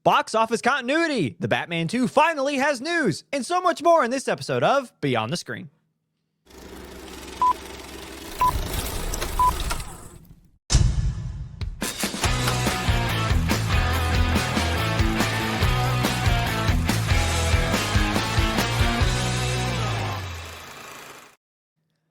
box office continuity, The Batman 2 finally has news, and so much more in this episode of Beyond the Screen.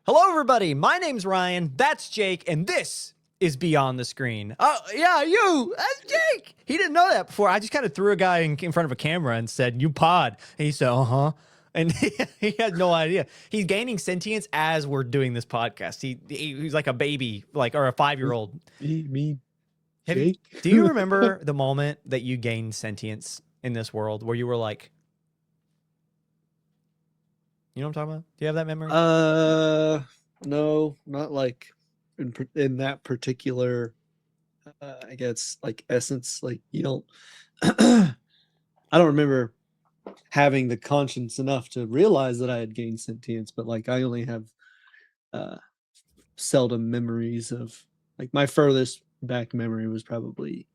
Hello, everybody. My name's Ryan. That's Jake, and this is Beyond the Screen. Oh, yeah, you. That's Jake. He didn't know that before. I just kind of threw a guy in front of a camera and said, "You pod." And he said, "Uh-huh." And he had no idea. He's gaining sentience as we're doing this podcast. He's like a baby, or a 5-year-old. Me, Jake? Do you remember the moment that you gained sentience in this world where you were like, you know what I'm talking about? Do you have that memory? No, not like in that particular, I guess, like essence. Like, you don't, I don't remember having the conscience enough to realize that I had gained sentience, but like I only have seldom memories of, like, my furthest back memory was probably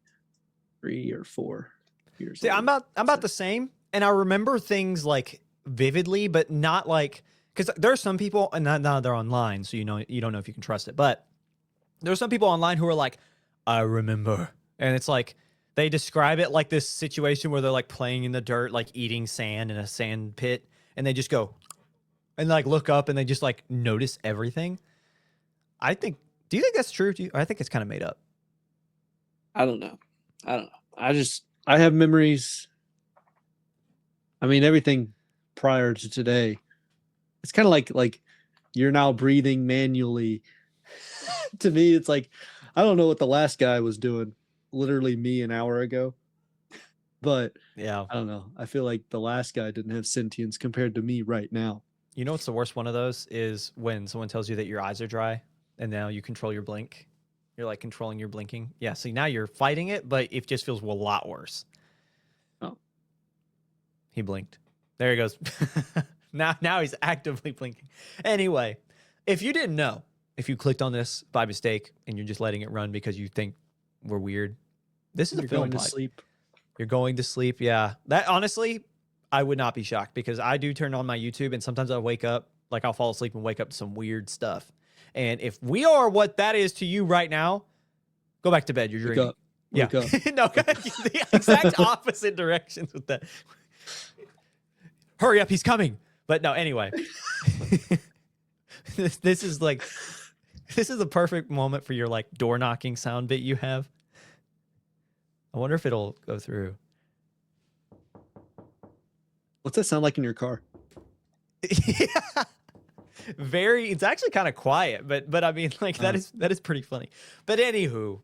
3 or 4 years. See, I'm about the same, and I remember things like vividly, but not like, because there are some people, and now they're online, so you don't know if you can trust it, but there are some people online who are like, I remember, and it's like they describe it like this situation where they're like playing in the dirt, like eating sand in a sand pit, and they just go and like look up and they just like notice everything. Do you think that's true? I think it's kind of made up. I don't know. I have memories. I mean, everything prior to today, it's kind of like you're now breathing manually. To me, it's like, I don't know what the last guy was doing, literally me an hour ago, but yeah, I don't know. I feel like the last guy didn't have sentience compared to me right now. You know what's the worst one of those is when someone tells you that your eyes are dry and now you control your blink. You're like controlling your blinking. Yeah, see, now you're fighting it, but it just feels a lot worse. Oh. He blinked. There he goes. Now he's actively blinking. Anyway, if you didn't know, if you clicked on this by mistake and you're just letting it run because you think we're weird, this is a film going to pod. sleep. You're going to sleep, yeah. That, honestly, I would not be shocked because I do turn on my YouTube and sometimes I'll wake up, like I'll fall asleep and wake up to some weird stuff. And if we are what that is to you right now, go back to bed. You're dreaming. Wake up. No, the exact opposite directions with that. Hurry up, he's coming. But no, anyway. This is the perfect moment for your like door knocking sound bit you have. I wonder if it'll go through. What's that sound like in your car? Yeah. It's actually kind of quiet, but I mean, like, that is pretty funny. But anywho,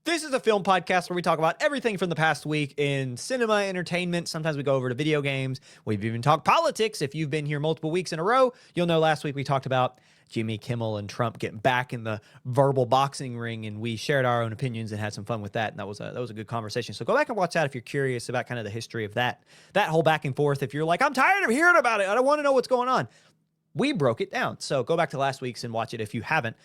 this is a film podcast where we talk about everything from the past week in cinema, entertainment. Sometimes we go over to video games. We've even talked politics. If you've been here multiple weeks in a row, you'll know last week we talked about Jimmy Kimmel and Trump getting back in the verbal boxing ring, and we shared our own opinions and had some fun with that, and that was a good conversation. So go back and watch that if you're curious about kind of the history of that whole back and forth. If you're like, I'm tired of hearing about it, I don't want to know what's going on. We broke it down. So go back to last week's and watch it if you haven't.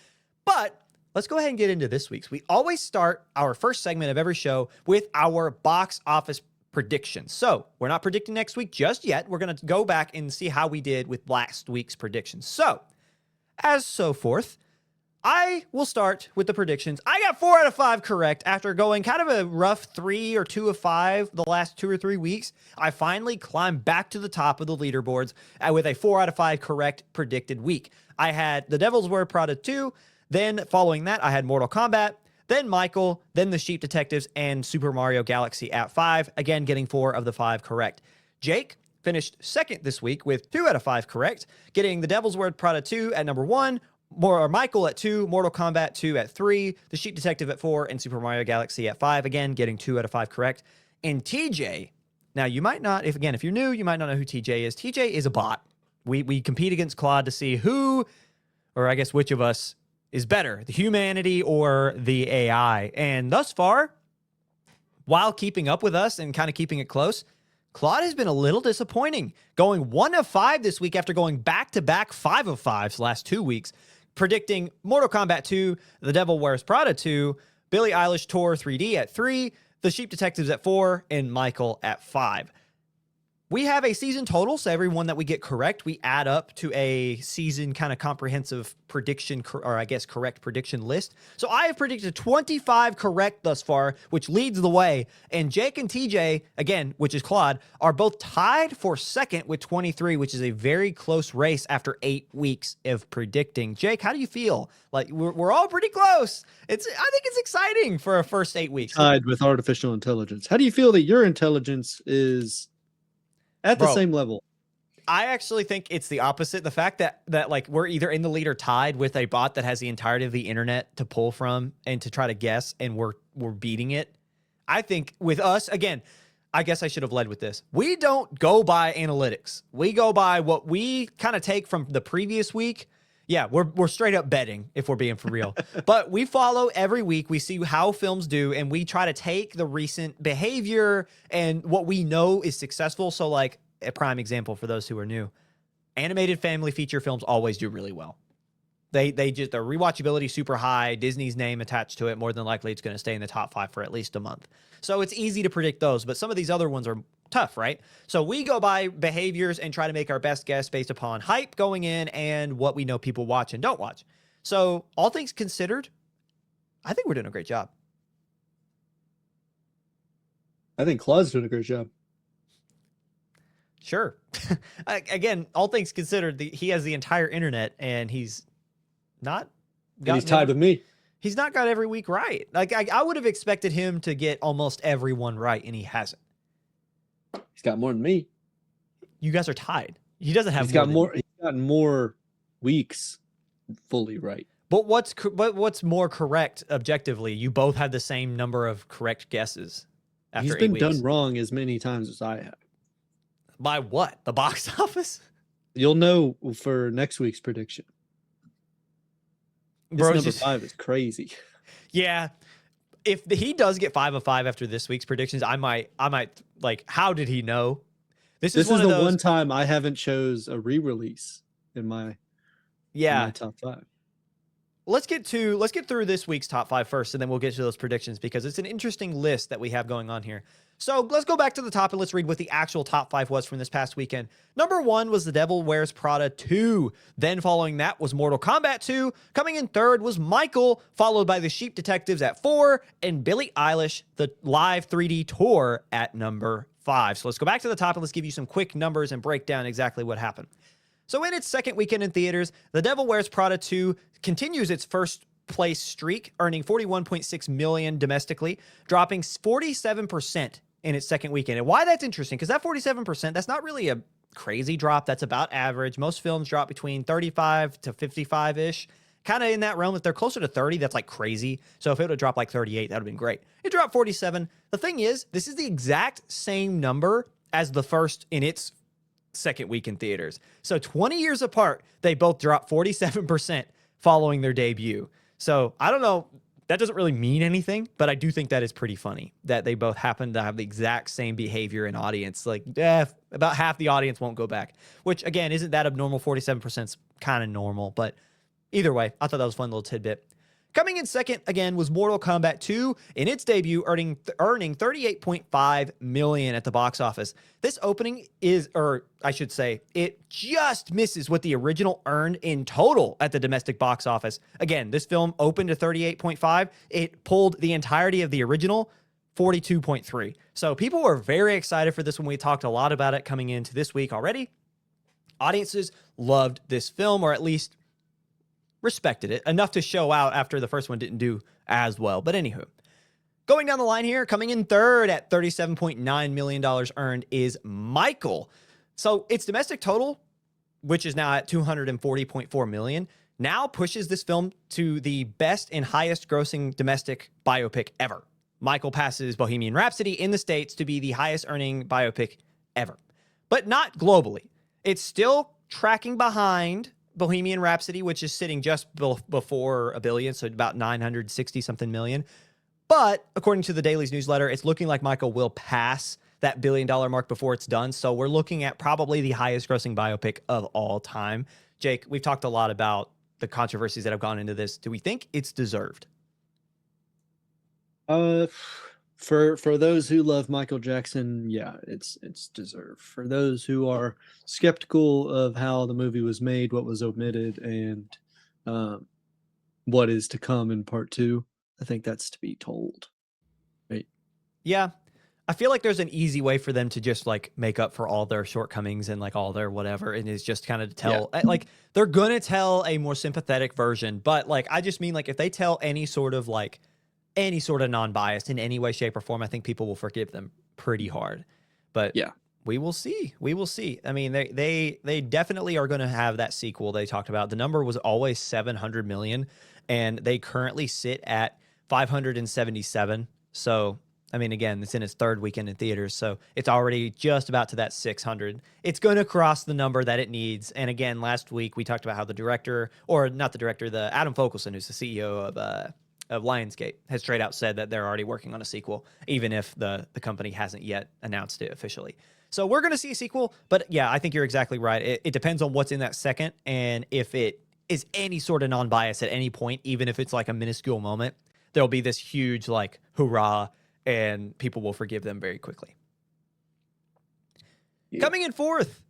But let's go ahead and get into this week's. We always start our first segment of every show with our box office predictions. So we're not predicting next week just yet. We're going to go back and see how we did with last week's predictions. So, as so forth, I will start with the predictions. I got 4 out of 5 correct after going kind of a rough 3 or 2 of 5 the last 2 or 3 weeks. I finally climbed back to the top of the leaderboards with a 4 out of 5 correct predicted week. I had The Devil's Wear Prada 2. Then following that, I had Mortal Kombat, then Michael, then The Sheep Detectives, and Super Mario Galaxy at 5. Again, getting 4 of the 5 correct. Jake finished second this week with 2 out of 5 correct, getting The Devil's Wear Prada 2 at number 1, Michael at 2, Mortal Kombat 2 at 3, The Sheep Detective at 4, and Super Mario Galaxy at 5. Again, getting 2 out of 5 correct. And TJ, now you might not, if you're new, you might not know who TJ is. TJ is a bot. We compete against Claude to see who, or I guess which of us, is better, the humanity or the AI. And thus far, while keeping up with us and kind of keeping it close, Claude has been a little disappointing, going 1 of 5 this week after going back-to-back 5 of 5s last 2 weeks, predicting Mortal Kombat 2, The Devil Wears Prada 2, Billie Eilish Tour 3D at 3, The Sheep Detectives at 4, and Michael at 5. We have a season total, so every one that we get correct, we add up to a season kind of comprehensive prediction, or I guess correct prediction list. So I have predicted 25 correct thus far, which leads the way. And Jake and TJ, again, which is Claude, are both tied for second with 23, which is a very close race after 8 weeks of predicting. Jake, how do you feel? Like, we're all pretty close. I think it's exciting for our first 8 weeks. Tied with artificial intelligence. How do you feel that your intelligence is at the same level? I actually think it's the opposite. The fact that like we're either in the lead or tied with a bot that has the entirety of the internet to pull from and to try to guess, and we're beating it. I think with us, again, I guess I should have led with this. We don't go by analytics. We go by what we kind of take from the previous week. Yeah, we're straight up betting, if we're being for real. But we follow every week. We see how films do, and we try to take the recent behavior and what we know is successful. So, like, a prime example for those who are new, animated family feature films always do really well. Their rewatchability super high, Disney's name attached to it, more than likely it's going to stay in the top 5 for at least a month. So it's easy to predict those, but some of these other ones are tough, right? So we go by behaviors and try to make our best guess based upon hype going in and what we know people watch and don't watch. So all things considered, I think we're doing a great job. I think Claude's doing a great job. Sure. Again, all things considered, he has the entire internet, and he's not. And he's tied with me. He's not got every week right. Like I would have expected him to get almost everyone right, and he hasn't. He's got more than me. You guys are tied. He doesn't have. He's got more weeks fully right. But what's more correct objectively? You both had the same number of correct guesses. After He's been done wrong as many times as I have. By what? The box office? You'll know for next week's prediction. This number 5 is crazy. Yeah. If he does get 5 of 5 after this week's predictions, I might like, how did he know? This is the one time I haven't chose a re-release in my top 5. Let's get through this week's top 5 first, and then we'll get to those predictions because it's an interesting list that we have going on here. So let's go back to the top and let's read what the actual top 5 was from this past weekend. Number 1 was The Devil Wears Prada 2. Then following that was Mortal Kombat 2. Coming in third was Michael, followed by The Sheep Detectives at 4, and Billie Eilish, the live 3D tour at number 5. So let's go back to the top and let's give you some quick numbers and break down exactly what happened. So in its second weekend in theaters, The Devil Wears Prada 2 continues its first place streak, earning $41.6 million domestically, dropping 47% in its second weekend. And why that's interesting, because that 47%, that's not really a crazy drop. That's about average. Most films drop between 35 to 55-ish, kind of in that realm. If they're closer to 30, that's like crazy. So if it would have dropped like 38, that would have been great. It dropped 47. The thing is, this is the exact same number as the first in its second week in theaters. So 20 years apart, they both dropped 47% following their debut. So I don't know. That doesn't really mean anything, but I do think that is pretty funny that they both happen to have the exact same behavior in audience. Like, about half the audience won't go back, which again, isn't that abnormal? 47% is kind of normal, but either way, I thought that was a fun little tidbit. Coming in second, again, was Mortal Kombat 2 in its debut, earning $38.5 million at the box office. This opening is, or I should say, it just misses what the original earned in total at the domestic box office. Again, this film opened to 38.5. It pulled the entirety of the original, 42.3. So people were very excited for this one. We talked a lot about it coming into this week already. Audiences loved this film, or at least respected it enough to show out after the first one didn't do as well. But anywho, going down the line here, coming in third at $37.9 million earned is Michael. So its domestic total, which is now at $240.4 million, now pushes this film to the best and highest grossing domestic biopic ever. Michael passes Bohemian Rhapsody in the States to be the highest earning biopic ever, but not globally. It's still tracking behind Bohemian Rhapsody, which is sitting just before $1 billion, so about 960 something million. But according to the Daily's newsletter, it's looking like Michael will pass that $1 billion mark before it's done. So we're looking at probably the highest grossing biopic of all time. Jake, we've talked a lot about the controversies that have gone into this. Do we think it's deserved? For For those who love Michael Jackson, yeah, it's deserved. For those who are skeptical of how the movie was made, what was omitted, and um, what is to come in part two, I think that's to be told. Right? Yeah. I feel like there's an easy way for them to just like make up for all their shortcomings and like all their whatever, and is just kind of to tell like they're gonna tell a more sympathetic version, but like I just mean like if they tell any sort of non-biased in any way, shape, or form, I think people will forgive them pretty hard. But Yeah. we will see. We will see. I mean, they definitely are going to have that sequel they talked about. The number was always 700 million, and they currently sit at 577. So, I mean, again, it's in its third weekend in theaters, so it's already just about to that 600. It's going to cross the number that it needs. And again, last week we talked about how the director, or not the director, the Adam Fogelson, who's the CEO of Lionsgate, has straight out said that they're already working on a sequel, even if the company hasn't yet announced it officially. So we're going to see a sequel, but yeah, I think you're exactly right. It depends on what's in that second, and if it is any sort of non-bias at any point, even if it's like a minuscule moment, there'll be this huge like hurrah, and people will forgive them very quickly. Yeah. Coming in fourth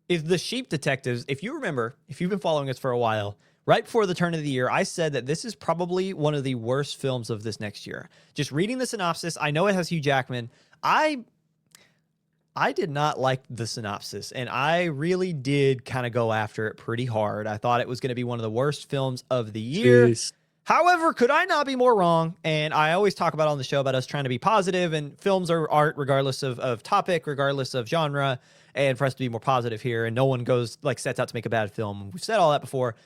is The Sheep Detectives. If you remember, if you've been following us for a while, right before the turn of the year, I said that this is probably one of the worst films of this next year. Just reading the synopsis, I know it has Hugh Jackman. I did not like the synopsis, and I really did kind of go after it pretty hard. I thought it was going to be one of the worst films of the year. Jeez. However, could I not be more wrong? And I always talk about on the show about us trying to be positive, and films are art regardless of topic, regardless of genre, and for us to be more positive here, and no one sets out to make a bad film. We've said all that before.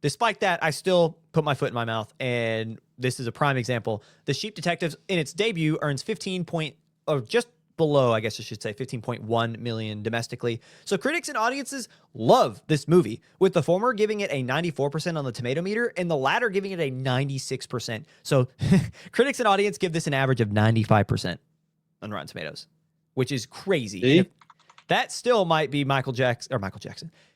Despite that, I still put my foot in my mouth, and this is a prime example. The Sheep Detectives, in its debut, earns just below, I guess I should say, 15.1 million domestically. So critics and audiences love this movie, with the former giving it a 94% on the tomato meter, and the latter giving it a 96%. So critics and audience give this an average of 95% on Rotten Tomatoes, which is crazy. That still might be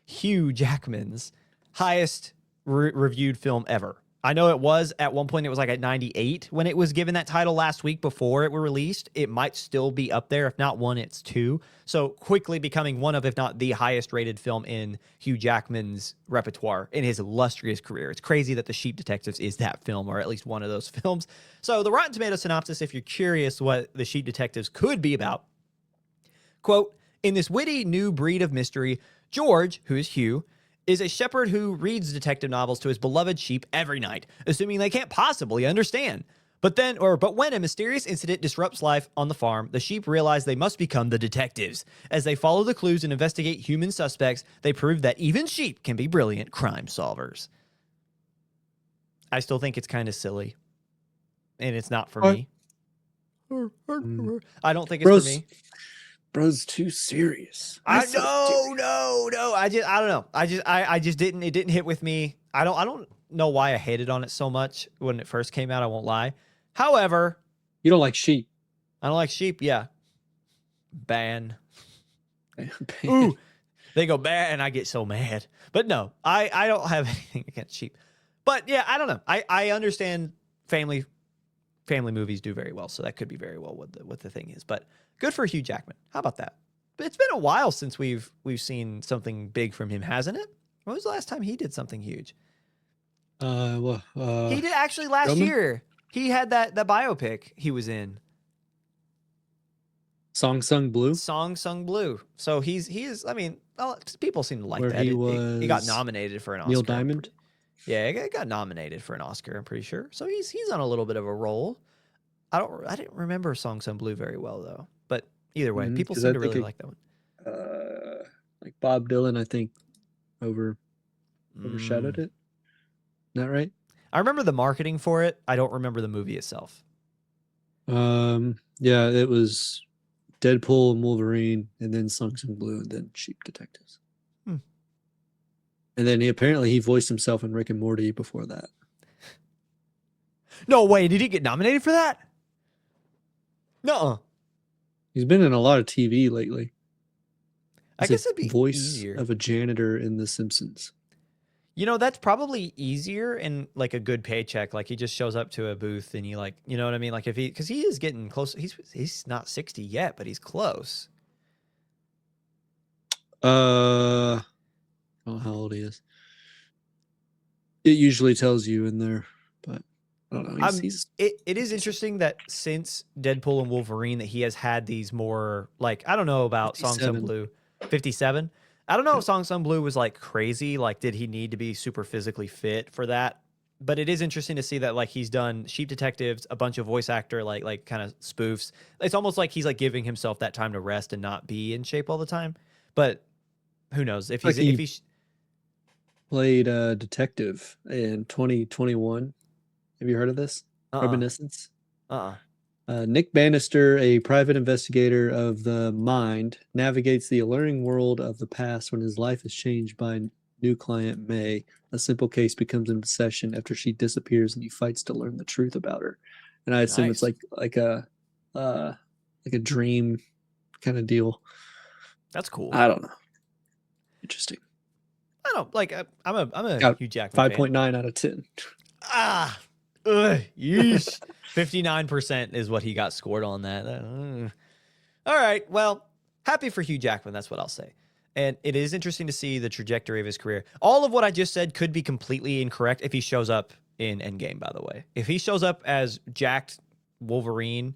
Hugh Jackman's highest reviewed film ever. I know it was at one point, it was like at 98 when it was given that title last week before it were released. It might still be up there. If not one, it's two. So quickly becoming one of, if not the highest rated film in Hugh Jackman's repertoire in his illustrious career. It's crazy that The Sheep Detectives is that film, or at least one of those films. So the Rotten Tomatoes synopsis, if you're curious what The Sheep Detectives could be about, quote, in this witty new breed of mystery, George, who is Hugh, is a shepherd who reads detective novels to his beloved sheep every night, assuming they can't possibly understand. But when a mysterious incident disrupts life on the farm, the sheep realize they must become the detectives. As they follow the clues and investigate human suspects, they prove that even sheep can be brilliant crime solvers. I still think it's kind of silly, and it's not for me. I don't think it's for me. Bro's too serious. No. I don't know. I just didn't. It didn't hit with me. I don't know why I hated on it so much when it first came out. I won't lie. However, you don't like sheep. I don't like sheep. Yeah. Ban. Ooh, they go ban, and I get so mad. But no, I don't have anything against sheep. But yeah, I don't know. I understand family movies do very well, so that could be very well what the thing is. But good for Hugh Jackman. How about that? But it's been a while since we've seen something big from him, hasn't it? When was the last time he did something huge? He did actually last year. He had that biopic he was in. Song Sung Blue. So he is. I mean, people seem to like where that. He got nominated for an Oscar. Neil Diamond. Yeah, he got nominated for an Oscar. I'm pretty sure. So he's on a little bit of a roll. I didn't remember Song Sung Blue very well though. But either way, people seem to really like that one. Like Bob Dylan, I think, overshadowed it. Isn't that right? I remember the marketing for it. I don't remember the movie itself. Yeah, it was Deadpool and Wolverine, and then Song Sung Blue, and then Sheep Detectives. And then he voiced himself in Rick and Morty before that. No way! Did he get nominated for that? No. He's been in a lot of TV lately. I guess it'd be voice easier. of a janitor in The Simpsons. That's probably easier and like a good paycheck. Like he just shows up to a booth and you like, you know what I mean? Like because he is getting close. He's not 60 yet, but he's close. I don't know how old he is. It usually tells you in there, but I don't know. It is interesting that since Deadpool and Wolverine that he has had these more like, I don't know about Song Sung Blue. 57. I don't know if Song Sung Blue was like crazy. Like, did he need to be super physically fit for that? But it is interesting to see that like he's done Sheep Detectives, a bunch of voice actor like kind of spoofs. It's almost like he's like giving himself that time to rest and not be in shape all the time. But who knows if he's if he's played a detective in 2021. Have you heard of this? Reminiscence. Nick Bannister, a private investigator of the mind, navigates the alluring world of the past when his life is changed by new client May. A simple case becomes an obsession after she disappears, and he fights to learn the truth about her. And I assume it's like a dream kind of deal. That's cool. I don't know. Interesting. I don't like. I'm a Hugh Jackman 5.9 out of 10. Yeesh. 59% is what he got scored on that. All right. Well, happy for Hugh Jackman. That's what I'll say. And it is interesting to see the trajectory of his career. All of what I just said could be completely incorrect if he shows up in Endgame, by the way. If he shows up as jacked Wolverine,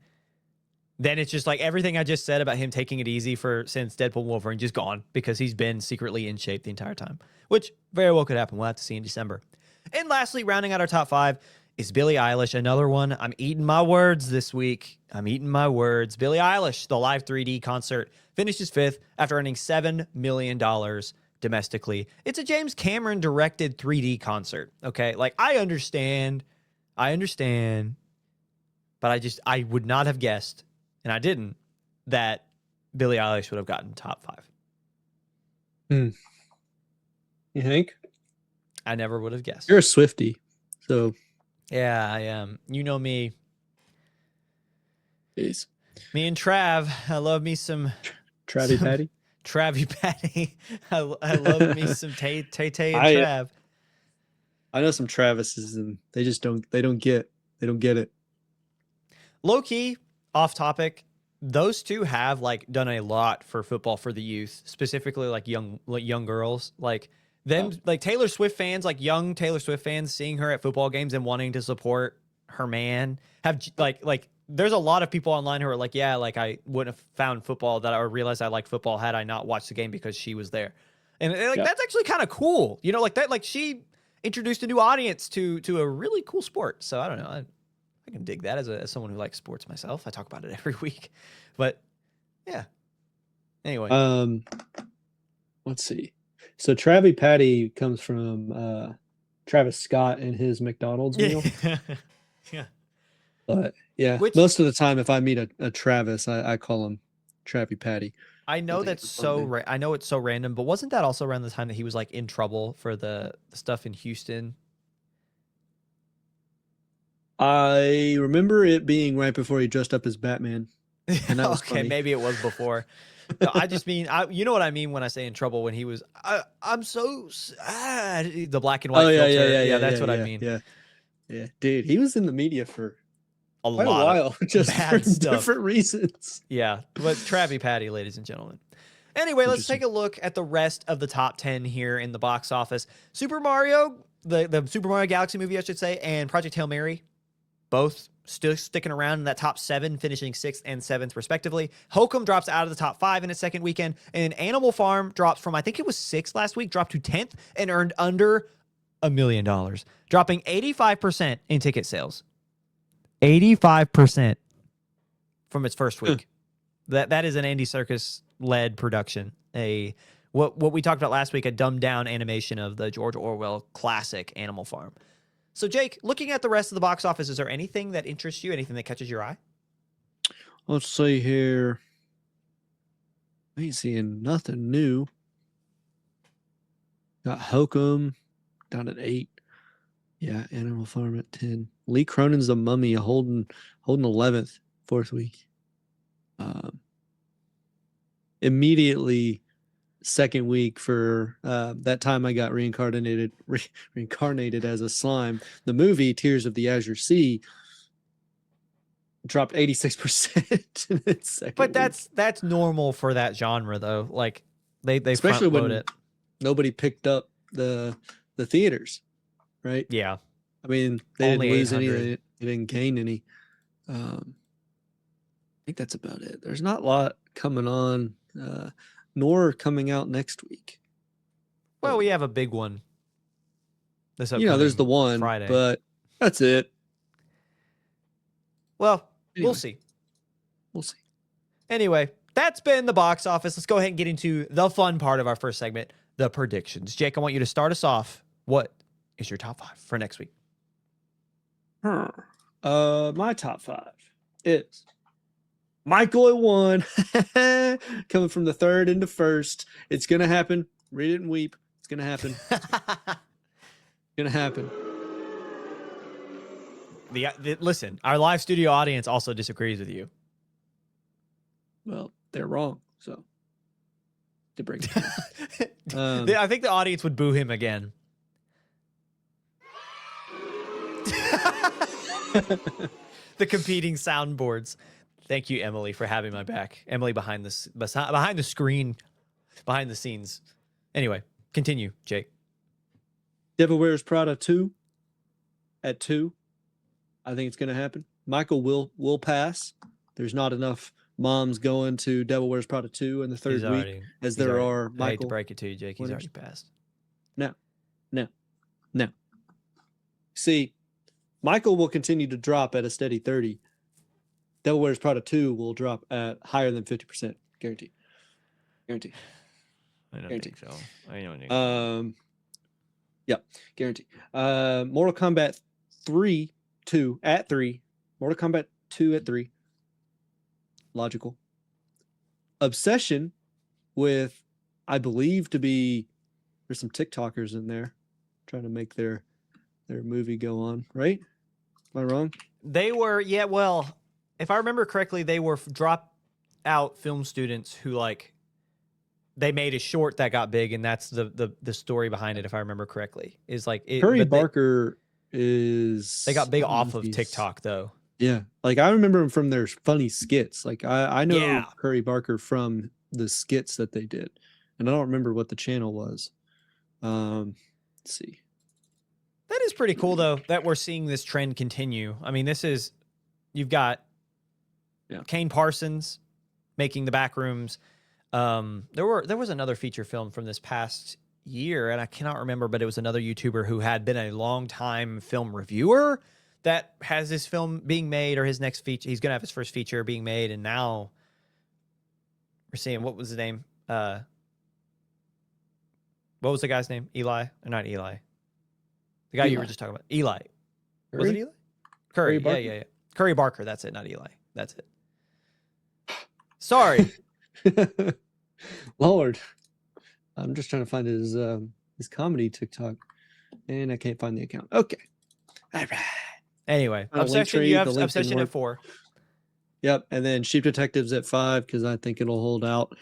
then it's just like everything I just said about him taking it easy since Deadpool and Wolverine just gone because he's been secretly in shape the entire time, which very well could happen. We'll have to see in December. And lastly, rounding out our top 5 is Billie Eilish, another one. I'm eating my words this week. Billie Eilish, the live 3D concert, finishes 5th after earning $7 million domestically. It's a James Cameron directed 3D concert. Okay. Like I understand, but I would not have guessed, and I didn't, that Billie Eilish would have gotten top 5. You think? I never would have guessed. You're a Swiftie, so. Yeah, I am. You know me. Jeez. Me and Trav. I love me some Travie Patty. Travie Patty. I love me some Tay and Trav. I know some Travises, and they just don't get it. Low key, off topic. Those two have like done a lot for football for the youth, specifically like young girls. Like them, like Taylor Swift fans, like young Taylor Swift fans, seeing her at football games and wanting to support her man. Have like there's a lot of people online who are like, yeah, like I wouldn't have found football that I realized I liked football had I not watched the game because she was there. And like that's actually kind of cool. You know, like that, like she introduced a new audience to a really cool sport. So I don't know. I can dig that as someone who likes sports myself. I talk about it every week. But yeah. Anyway. Let's see. So Travie Patty comes from Travis Scott and his McDonald's meal. Yeah. But yeah, most of the time if I meet a Travis, I call him Travie Patty. I know that's so I know it's so random, but wasn't that also around the time that he was like in trouble for the stuff in Houston? I remember it being right before he dressed up as Batman. And that was okay, funny. Maybe it was before. No, I just mean, you know what I mean when I say in trouble, when he was, I'm so sad. The black and white filter. Yeah, that's what I mean. Yeah, dude, he was in the media for a quite a while, just for different reasons. Yeah, but Travie Patty, ladies and gentlemen. Anyway, let's take a look at the rest of the top 10 here in the box office. Super Mario, the Super Mario Galaxy movie, I should say, and Project Hail Mary, both still sticking around in that top 7, finishing 6th and 7th respectively. Hokum drops out of the top 5 in its second weekend, and Animal Farm drops from, I think it was 6th last week, dropped to 10th and earned under $1 million, dropping 85% in ticket sales. 85% from its first week. That is an Andy Serkis led production. What we talked about last week, a dumbed down animation of the George Orwell classic Animal Farm. So, Jake, looking at the rest of the box office, is there anything that interests you? Anything that catches your eye? Let's see here. I ain't seeing nothing new. Got Hokum down at 8. Yeah, Animal Farm at 10. Lee Cronin's The Mummy holding 11th, 4th week. Immediately second week for that time I got reincarnated as a slime. The movie Tears of the Azure Sea dropped 86% in its second But week. that's normal for that genre though. Like they Especially front load when it. nobody picked up the theaters, right? Yeah. I mean, they Only didn't lose any, 800. they didn't gain any. I think that's about it. There's not a lot coming on, nor coming out next week. Well, we have a big one. This You know, there's the upcoming one, Friday. but that's it. Well, Anyway. we'll see. We'll see. Anyway, that's been the box office. Let's go ahead and get into the fun part of our first segment, the predictions. Jake, I want you to start us off. What is your top 5 for next week? My top 5 is Michael at 1, coming from the third into first. It's gonna happen. Read it and weep. It's gonna happen. Gonna happen. Listen, our live studio audience also disagrees with you. Well, they're wrong. So to break it down. I think the audience would boo him again. The competing soundboards. Thank you, Emily, for having my back. Emily behind the screen, behind the scenes. Anyway, continue, Jake. Devil Wears Prada 2 at 2. I think it's going to happen. Michael will pass. There's not enough moms going to Devil Wears Prada 2 in the third week as there are Michael. I hate to break it to you, Jake. He's already passed. No. See, Michael will continue to drop at a steady 30. Devil Wears Prada 2 will drop at higher than 50%. Guaranteed. I don't think so. I don't think so. Yeah, guarantee. Mortal Kombat 2 at 3. Mortal Kombat 2 at 3. Logical. Obsession with, I believe to be, there's some TikTokers in there trying to make their movie go on, right? Am I wrong? They were, yeah, well, if I remember correctly, they were drop out film students who like they made a short that got big, and that's the story behind it, if I remember correctly. Is like Curry Barker is they got big off of TikTok though. Yeah. Like I remember him from their funny skits. Like I know Curry Barker from the skits that they did. And I don't remember what the channel was. Let's see. That is pretty cool though, that we're seeing this trend continue. I mean, you've got Kane Parsons making the back rooms. There was another feature film from this past year, and I cannot remember, but it was another YouTuber who had been a long time film reviewer that has his film being made, or his next feature. He's going to have his first feature being made. And now we're seeing, what was his name? What was the guy's name? Eli? Or not Eli. The guy you were just talking about. Eli. Curry? Was it Eli? Curry. Yeah. Curry Barker. That's it. Not Eli. That's it. Sorry. Lord. I'm just trying to find his comedy TikTok, and I can't find the account. Okay. All right. Anyway, Obsession, you have Obsession at 4. Yep, and then Sheep Detectives at 5, because I think it'll hold out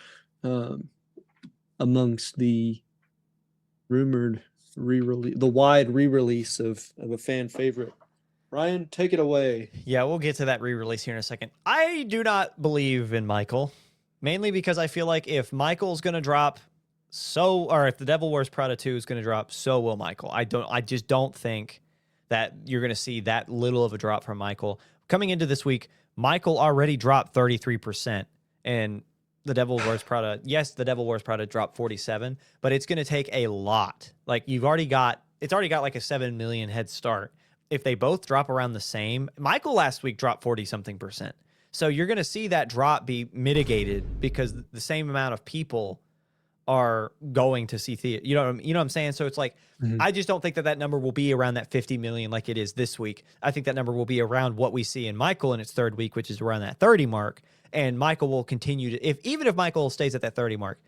amongst the rumored the wide re-release of a fan favorite. Ryan, take it away. Yeah, we'll get to that re-release here in a second. I do not believe in Michael, mainly because I feel like if Michael's going to drop, or if The Devil Wears Prada 2 is going to drop, so will Michael. I just don't think that you're going to see that little of a drop from Michael. Coming into this week, Michael already dropped 33%, and The Devil Wears Prada, yes, The Devil Wears Prada dropped 47%, but it's going to take a lot. Like, it's already got like a 7 million head start. If they both drop around the same, Michael last week dropped 40-something%. So you're going to see that drop be mitigated because the same amount of people are going to see theater. You know what I'm saying? So it's like, I just don't think that number will be around that 50 million like it is this week. I think that number will be around what we see in Michael in its third week, which is around that 30 mark. And Michael will continue to, even if Michael stays at that 30 mark,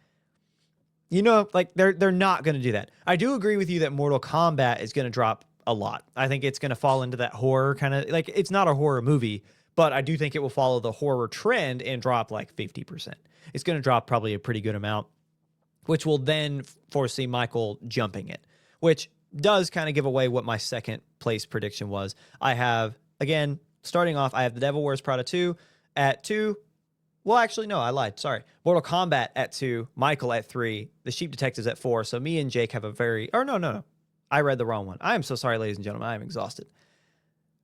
like they're not going to do that. I do agree with you that Mortal Kombat is going to drop a lot. I think it's going to fall into that horror kind of, like, it's not a horror movie, but I do think it will follow the horror trend and drop like 50%. It's going to drop probably a pretty good amount. which will then foresee Michael jumping it, which does kind of give away what my second place prediction was. I have, again, starting off, I have The Devil Wears Prada 2 at 2. Well, actually, no, I lied. Sorry. Mortal Kombat at 2, Michael at 3, The Sheep Detectives at 4. So me and Jake have a very, or no. I read the wrong one. I am so sorry, ladies and gentlemen. I am exhausted.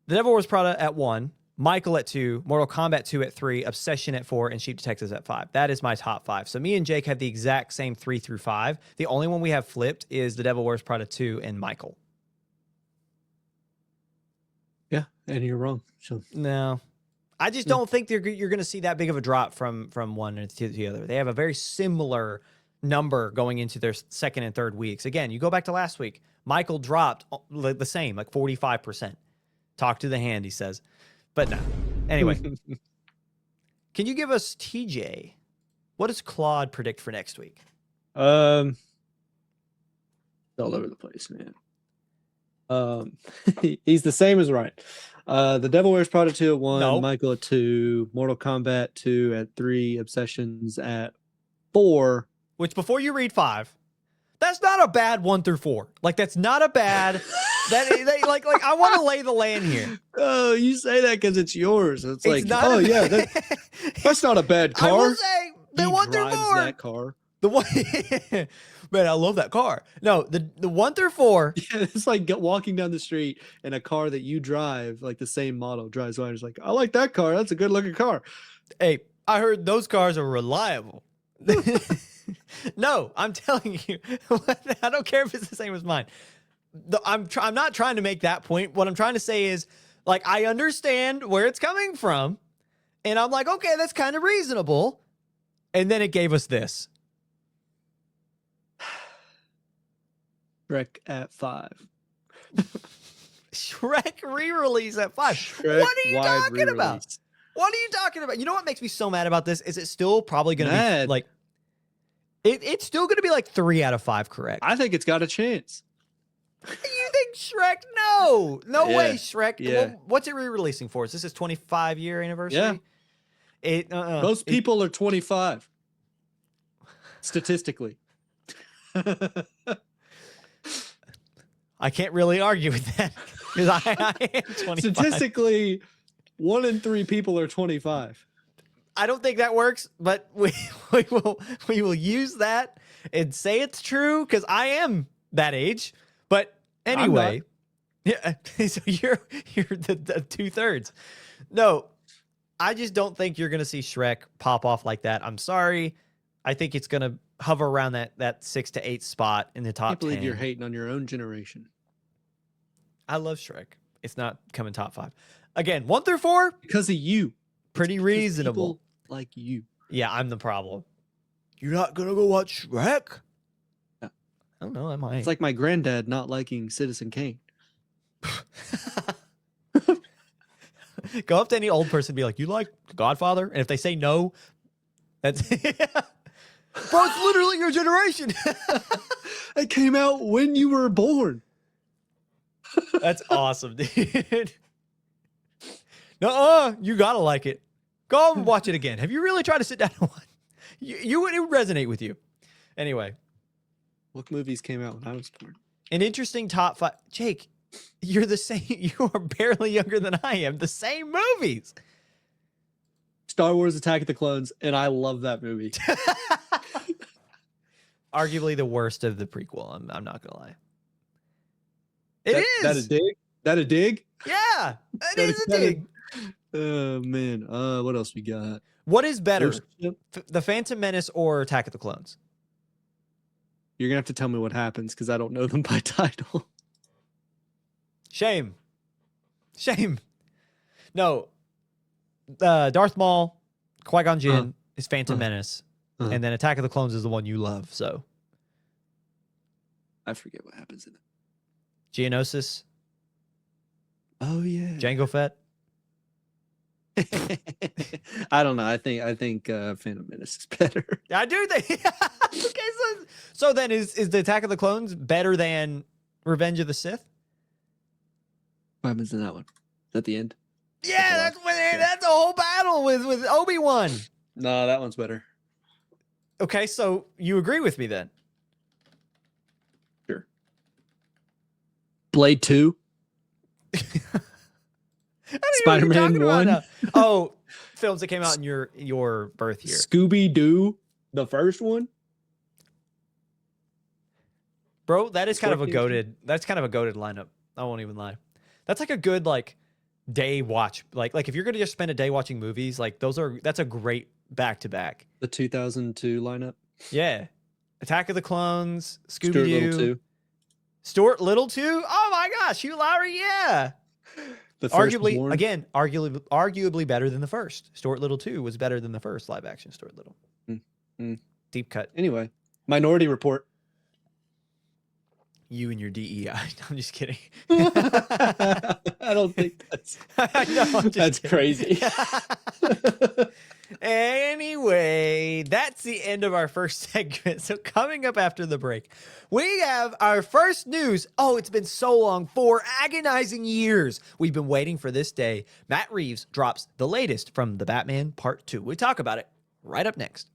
The Devil Wears Prada at 1, Michael at 2, Mortal Kombat 2 at 3, Obsession at 4, and Sheep Detectives at 5. That is my top 5. So me and Jake have the exact same 3 through 5. The only one we have flipped is The Devil Wears Prada 2 and Michael. Yeah, and you're wrong. So no, I just don't think you're going to see that big of a drop from one to the other. They have a very similar number going into their second and third weeks. Again, you go back to last week, Michael dropped the same, like 45%. Talk to the hand, he says. But no. Anyway, can you give us, TJ, what does Claude predict for next week? All over the place, man. He's the same as Ryan. The Devil Wears Prada 2 at 1, No. Michael at 2, Mortal Kombat 2 at 3, Obsessions at 4. Which, before you read 5, that's not a bad 1 through 4. Like, that's not a bad... like I want to lay the land here. Oh, you say that because it's yours. It's like, not oh yeah, that's not a bad car. I will say the he 1 through drives 4. that car. The one, man, I love that car. No, the 1 through 4. Yeah, it's like walking down the street and a car that you drive, like the same model, drives by. And it's like, I like that car. That's a good looking car. Hey, I heard those cars are reliable. No, I'm telling you, I don't care if it's the same as mine. I'm not trying to make that point. What I'm trying to say is, like, I understand where it's coming from, and I'm like, okay, that's kind of reasonable. And then it gave us this. Shrek at 5. Shrek re-release at 5. Shrek What are you talking re-release. about? What are you talking about? You know what makes me so mad about this? Is it's still probably going to be like, it's still going to be like 3 out of 5 correct. I think it's got a chance. You think Shrek? No way, Shrek. Yeah. Well, what's it re-releasing for? Is this his 25-year anniversary? Yeah. Most people are 25. Statistically. I can't really argue with that because I am 25. Statistically, 1 in 3 people are 25. I don't think that works, but we will use that and say it's true because I am that age. But anyway, yeah. So you're the 2/3. No, I just don't think you're gonna see Shrek pop off like that. I'm sorry. I think it's gonna hover around that 6 to 8 spot in the top 10. I can't believe you're hating on your own generation. I love Shrek. It's not coming top 5. Again, 1 through 4, Because of you. pretty reasonable. People like you. Yeah, I'm the problem. You're not gonna go watch Shrek? Yeah. I don't know. I might. It's like my granddad not liking Citizen Kane. Go up to any old person and be like, "You like Godfather?" And if they say no, that's bro. It's literally your generation. It came out when you were born. That's awesome, dude. No, you gotta like it. Go and watch it again. Have you really tried to sit down and watch? It would resonate with you. Anyway, What movies came out when I was born? an interesting top 5. Jake, you're the same. You are barely younger than I am. The same movies. Star Wars Attack of the Clones, and I love that movie. Arguably the worst of the prequel. I'm not gonna lie. It is. That a dig? That a dig? Yeah, it is a dig. Oh man. What else we got? What is better, Ghost Ship? The Phantom Menace or Attack of the Clones? You're gonna have to tell me what happens because I don't know them by title. Shame. No, Darth Maul, Qui-Gon Jinn is Phantom Menace, and then Attack of the Clones is the one you love. So I forget what happens in it. Geonosis, Oh yeah. Jango Fett. I don't know. I think Phantom Menace is better. I do think. Okay, so then is the Attack of the Clones better than Revenge of the Sith? What happens in that one? Is that the end? Yeah, that's a whole battle with Obi-Wan. No, that one's better. Okay, so you agree with me then? Sure. Blade 2. Spider-Man 1. Oh, films that came out in your birth year. Scooby-Doo, the first one. Bro, that's kind of a goated lineup. I won't even lie. That's like a good like day watch. Like if you're gonna just spend a day watching movies, like that's a great back-to-back. The 2002 lineup. Yeah. Attack of the Clones, Stuart Little Scooby-Doo. 2. Stuart Little 2? Oh my gosh, Hugh Lowry, yeah. The first arguably better than the first. Stuart Little 2 was better than the first live action Stuart Little. Deep cut. Anyway, Minority Report. You and your DEI. I'm just kidding. I don't think that's. I know, that's crazy. Anyway, that's the end of our first segment. So coming up after the break, we have our first news. Oh, it's been so long. For agonizing years, we've been waiting for this day. Matt Reeves drops the latest from The Batman Part 2. We talk about it right up next.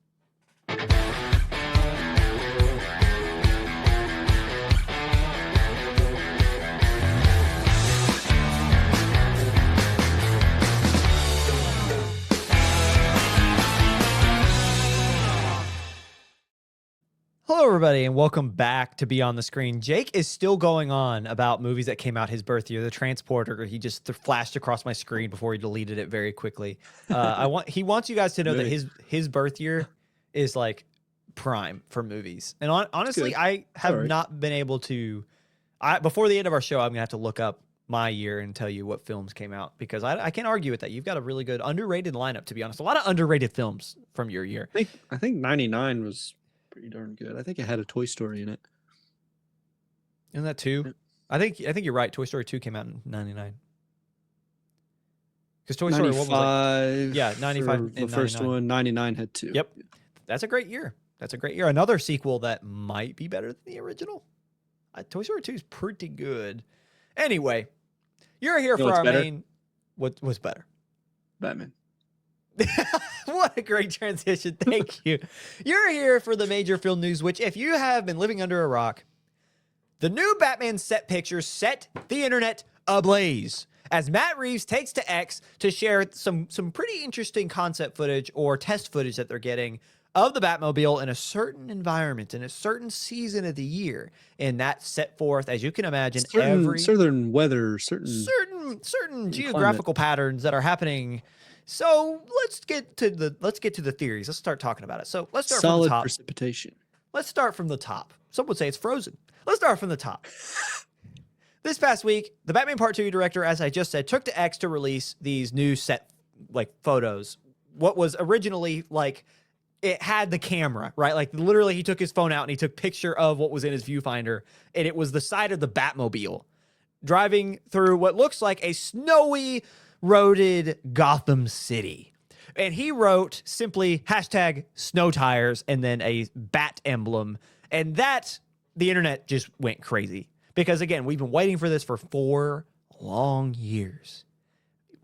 Hello, everybody, and welcome back to Beyond the Screen. Jake is still going on about movies that came out his birth year. The Transporter, he just flashed across my screen before he deleted it very quickly. He wants you guys to know that his birth year is like prime for movies. And honestly, I have not been able to. Before the end of our show, I'm gonna have to look up my year and tell you what films came out, because I can't argue with that. You've got a really good underrated lineup, to be honest. A lot of underrated films from your year. I think 99 was pretty darn good. I think it had a Toy Story in it. Isn't that 2? Yeah. I think you're right. Toy Story 2 came out in 99. Because Toy Story 1 was like, yeah, 95. The first one, 99 had 2. Yep. That's a great year. Another sequel that might be better than the original. Toy Story 2 is pretty good. Anyway, you're here for our main. What's better? Batman. What a great transition. Thank you. You're here for the major film news, which, if you have been living under a rock, the new Batman set pictures set the internet ablaze as Matt Reeves takes to X to share some pretty interesting concept footage or test footage that they're getting of the Batmobile in a certain environment in a certain season of the year. And that set forth, as you can imagine, certain weather, certain geographical patterns that are happening. So let's get to the theories. Let's start talking about it. So let's start from the top. Precipitation. Let's start from the top. Some would say it's frozen. Let's start from the top. This past week, the Batman Part 2 director, as I just said, took to X to release these new set photos. What was originally it had the camera, right? Like literally he took his phone out and he took a picture of what was in his viewfinder, and it was the side of the Batmobile driving through what looks like a snowy, roaded Gotham City. And he wrote simply #snow tires and then a bat emblem. And the internet just went crazy. Because again, we've been waiting for this for 4 long years.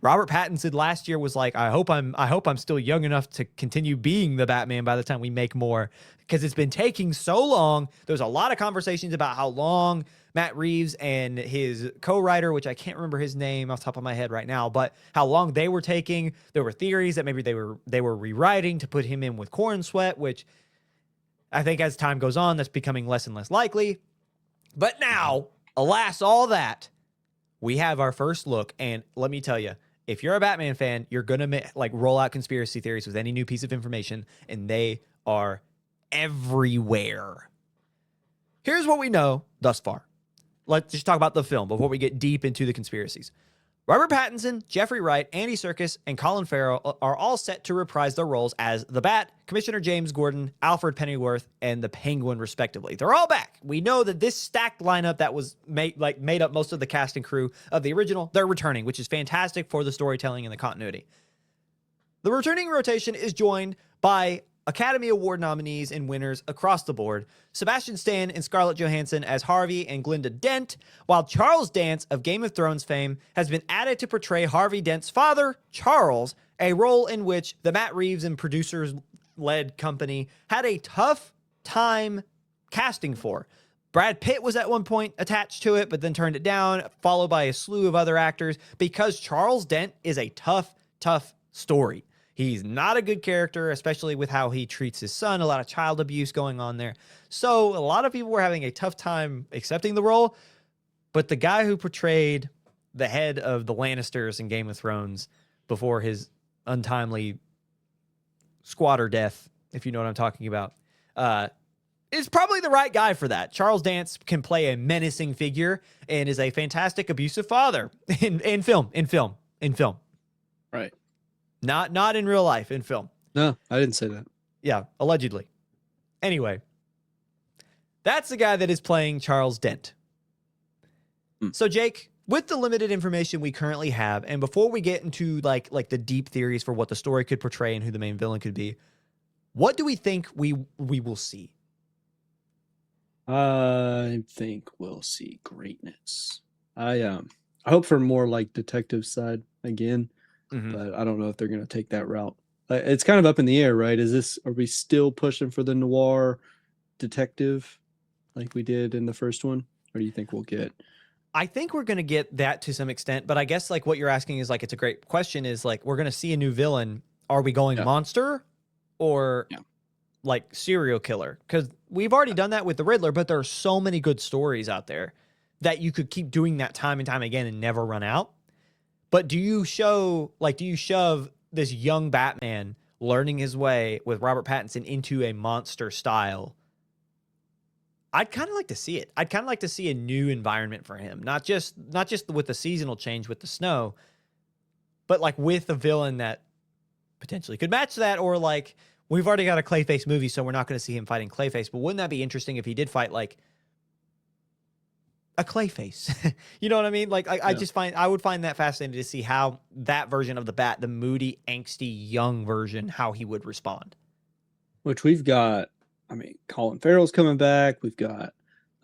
Robert Pattinson last year was like, I hope I'm still young enough to continue being the Batman by the time we make more, because it's been taking so long. There's a lot of conversations about how long Matt Reeves and his co-writer, which I can't remember his name off the top of my head right now, but how long they were taking. There were theories that maybe they were rewriting to put him in with Corn Sweat, which I think as time goes on, that's becoming less and less likely. But now, alas, all that, we have our first look, and let me tell you, if you're a Batman fan, you're going to roll out conspiracy theories with any new piece of information, and they are everywhere. Here's what we know thus far. Let's just talk about the film before we get deep into the conspiracies. Robert Pattinson, Jeffrey Wright, Andy Serkis, and Colin Farrell are all set to reprise their roles as the Bat, Commissioner James Gordon, Alfred Pennyworth, and the Penguin, respectively. They're all back. We know that this stacked lineup that was made up most of the cast and crew of the original, they're returning, which is fantastic for the storytelling and the continuity. The returning rotation is joined by Academy Award nominees and winners across the board: Sebastian Stan and Scarlett Johansson as Harvey and Glinda Dent, while Charles Dance of Game of Thrones fame has been added to portray Harvey Dent's father, Charles, a role in which the Matt Reeves and producers led company had a tough time casting for. Brad Pitt was at one point attached to it, but then turned it down, followed by a slew of other actors, because Charles Dent is a tough story. He's not a good character, especially with how he treats his son, a lot of child abuse going on there. So a lot of people were having a tough time accepting the role, but the guy who portrayed the head of the Lannisters in Game of Thrones before his untimely squatter death, if you know what I'm talking about, is probably the right guy for that. Charles Dance can play a menacing figure and is a fantastic abusive father in film. Right. Not in real life, in film. No, I didn't say that. Yeah, allegedly. Anyway, that's the guy that is playing Charles Dent. So Jake, with the limited information we currently have, and before we get into like the deep theories for what the story could portray and who the main villain could be, what do we think we will see? I think we'll see greatness. I hope for more like detective side again, but I don't know if they're going to take that route. It's kind of up in the air, right? Are we still pushing for the noir detective like we did in the first one? Or do you think we'll get? I think we're going to get that to some extent, but I guess like what you're asking is like, it's a great question, is like, we're going to see a new villain. Are we going monster or like serial killer? Because we've already done that with the Riddler, but there are so many good stories out there that you could keep doing that time and time again and never run out. But do you shove this young Batman learning his way with Robert Pattinson into a monster style? I'd kind of like to see it. I'd kind of like to see a new environment for him, not just with the seasonal change with the snow, but like with a villain that potentially could match that, or like, we've already got a Clayface movie, so we're not going to see him fighting Clayface. But wouldn't that be interesting if he did fight like a Clayface? You know what I mean? Like, I would find that fascinating to see how that version of the Bat, the moody, angsty, young version, how he would respond. Which we've got. I mean, Colin Farrell's coming back. We've got,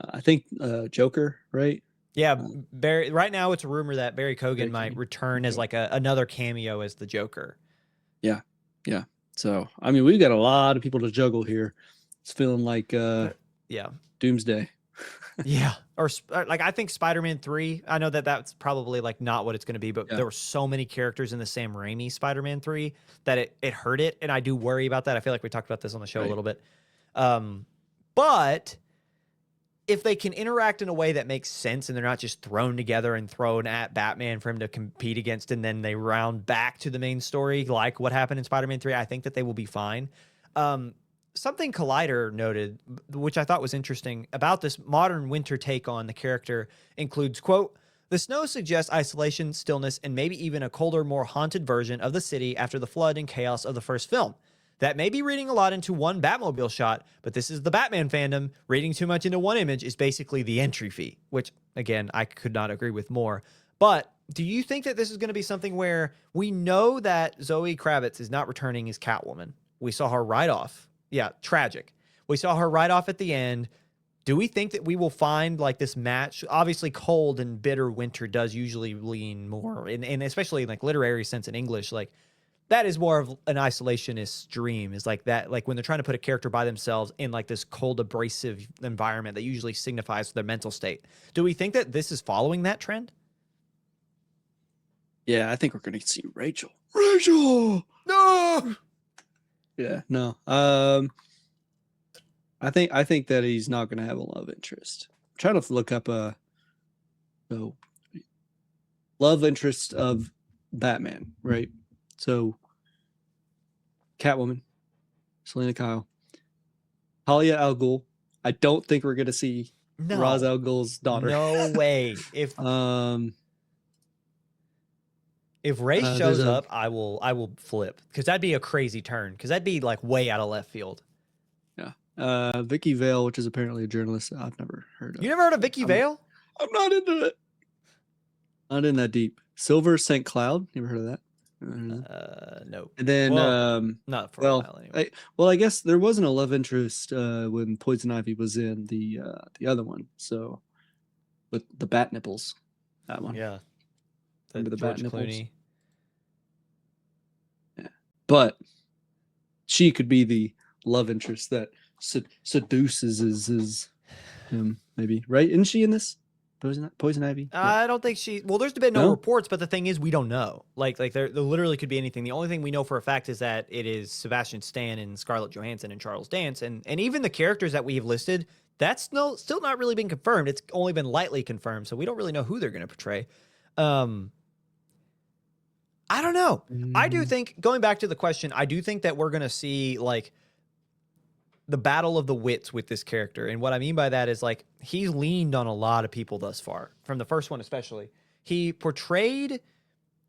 I think, Joker, right? Yeah, Barry. Right now, it's a rumor that Barry Keoghan might return as like another cameo as the Joker. Yeah. So, I mean, we've got a lot of people to juggle here. It's feeling like Doomsday. Yeah. Or like, I think Spider-Man 3, I know that that's probably like not what it's going to be, but there were so many characters in the Sam Raimi Spider-Man 3 that it hurt it. And I do worry about that. I feel like we talked about this on the show a little bit. But if they can interact in a way that makes sense and they're not just thrown together and thrown at Batman for him to compete against, and then they round back to the main story, like what happened in Spider-Man 3, I think that they will be fine. Something Collider noted, which I thought was interesting about this modern winter take on the character, includes, quote, "The snow suggests isolation, stillness, and maybe even a colder, more haunted version of the city after the flood and chaos of the first film. That may be reading a lot into one Batmobile shot, but this is the Batman fandom. Reading too much into one image is basically the entry fee," which, again, I could not agree with more. But do you think that this is going to be something where we know that Zoe Kravitz is not returning as Catwoman? We saw her right off. Yeah, tragic. We saw her right off at the end. Do we think that we will find like this match? Obviously, cold and bitter winter does usually lean more, and especially in like literary sense in English, like that is more of an isolationist dream, is like that, like when they're trying to put a character by themselves in like this cold, abrasive environment that usually signifies their mental state. Do we think that this is following that trend? Yeah, I think we're going to see Rachel. Rachel! No! Yeah, no. I think that he's not going to have a love interest. I'm trying to look up love interest of Batman, right? So, Catwoman, Selena Kyle, Talia al Ghul. I don't think we're going to see Ra's al Ghul's daughter. No way. If Ray shows up, I will flip, because that'd be a crazy turn, because that'd be like way out of left field. Yeah. Vicky Vale, which is apparently a journalist I've never heard of. You never heard of Vicky Vale? I'm not into it. Not in that deep. Silver St. Cloud. You ever heard of that? No. And then not for a while anyway. I guess there wasn't a love interest when Poison Ivy was in the other one. So with the bat nipples, that one. Yeah. Remember the George bat nipples? Clooney. Yeah. But she could be the love interest that seduces him, maybe, right? Isn't she in this? Poison Ivy? I don't think well, there's been no No? reports, but the thing is, we don't know. Like there literally could be anything. The only thing we know for a fact is that it is Sebastian Stan and Scarlett Johansson and Charles Dance, and even the characters that we have listed, that's still not really been confirmed. It's only been lightly confirmed, so we don't really know who they're going to portray. I don't know. I do think, going back to the question, I do think that we're going to see like the battle of the wits with this character. And what I mean by that is like he's leaned on a lot of people thus far, from the first one especially. He portrayed,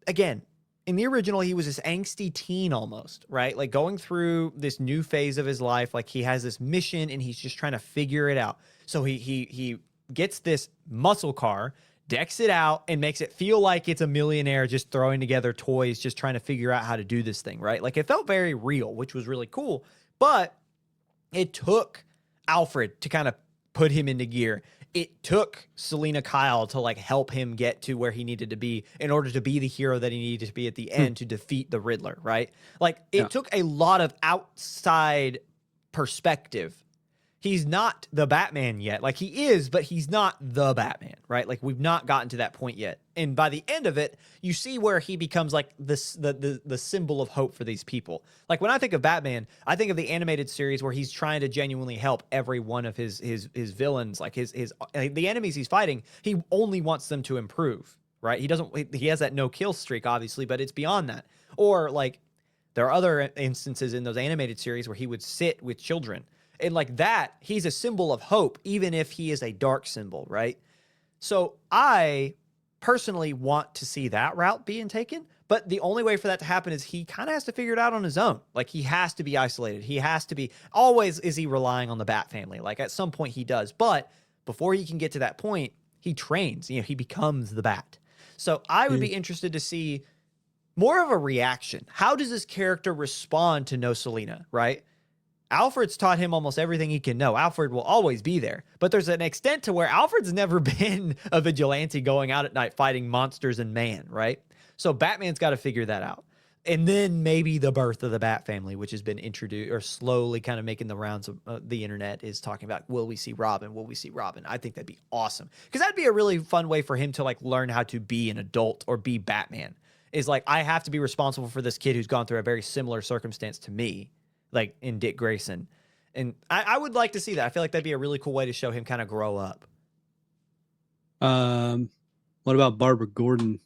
again, in the original, he was this angsty teen almost, right? Like going through this new phase of his life. Like he has this mission and he's just trying to figure it out. So he gets this muscle car, decks it out, and makes it feel like it's a millionaire just throwing together toys, just trying to figure out how to do this thing, right? Like it felt very real, which was really cool. But it took Alfred to kind of put him into gear. It took Selena Kyle to like help him get to where he needed to be in order to be the hero that he needed to be at the end to defeat the Riddler, right? Like it took a lot of outside perspective. He's not the Batman yet. Like he is, but he's not the Batman, right? Like we've not gotten to that point yet. And by the end of it, you see where he becomes like this the symbol of hope for these people. Like when I think of Batman, I think of the animated series where he's trying to genuinely help every one of his villains, like the enemies he's fighting. He only wants them to improve, right? He has that no kill streak, obviously, but it's beyond that. Or like there are other instances in those animated series where he would sit with children. And like that, he's a symbol of hope, even if he is a dark symbol, right? So I personally want to see that route being taken, but the only way for that to happen is he kind of has to figure it out on his own. Like he has to be isolated. He has to be, always is he relying on the Bat family. Like at some point he does, but before he can get to that point, he trains, he becomes the Bat. So I would be interested to see more of a reaction. How does this character respond to no Selena, right? Alfred's taught him almost everything he can know. Alfred will always be there. But there's an extent to where Alfred's never been a vigilante going out at night fighting monsters and man, right? So Batman's got to figure that out. And then maybe the birth of the Bat family, which has been introduced or slowly kind of making the rounds of the internet, is talking about, will we see Robin? Will we see Robin? I think that'd be awesome. Because that'd be a really fun way for him to like learn how to be an adult or be Batman. Is like, I have to be responsible for this kid who's gone through a very similar circumstance to me, like in Dick Grayson. And I would like to see that. I feel like that'd be a really cool way to show him kind of grow up. What about Barbara Gordon?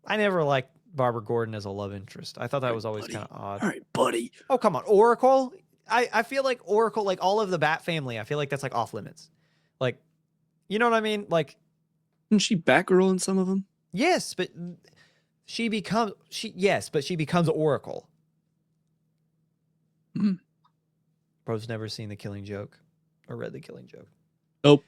I never liked Barbara Gordon as a love interest. I thought that was always kind of odd. All right, buddy. Oh, come on. Oracle? I feel like Oracle, like all of the Bat family, I feel like that's like off limits. Like, you know what I mean? Like, Isn't she Batgirl in some of them? yes, but she becomes Oracle. Bro's never seen The Killing Joke or read The Killing Joke. Nope.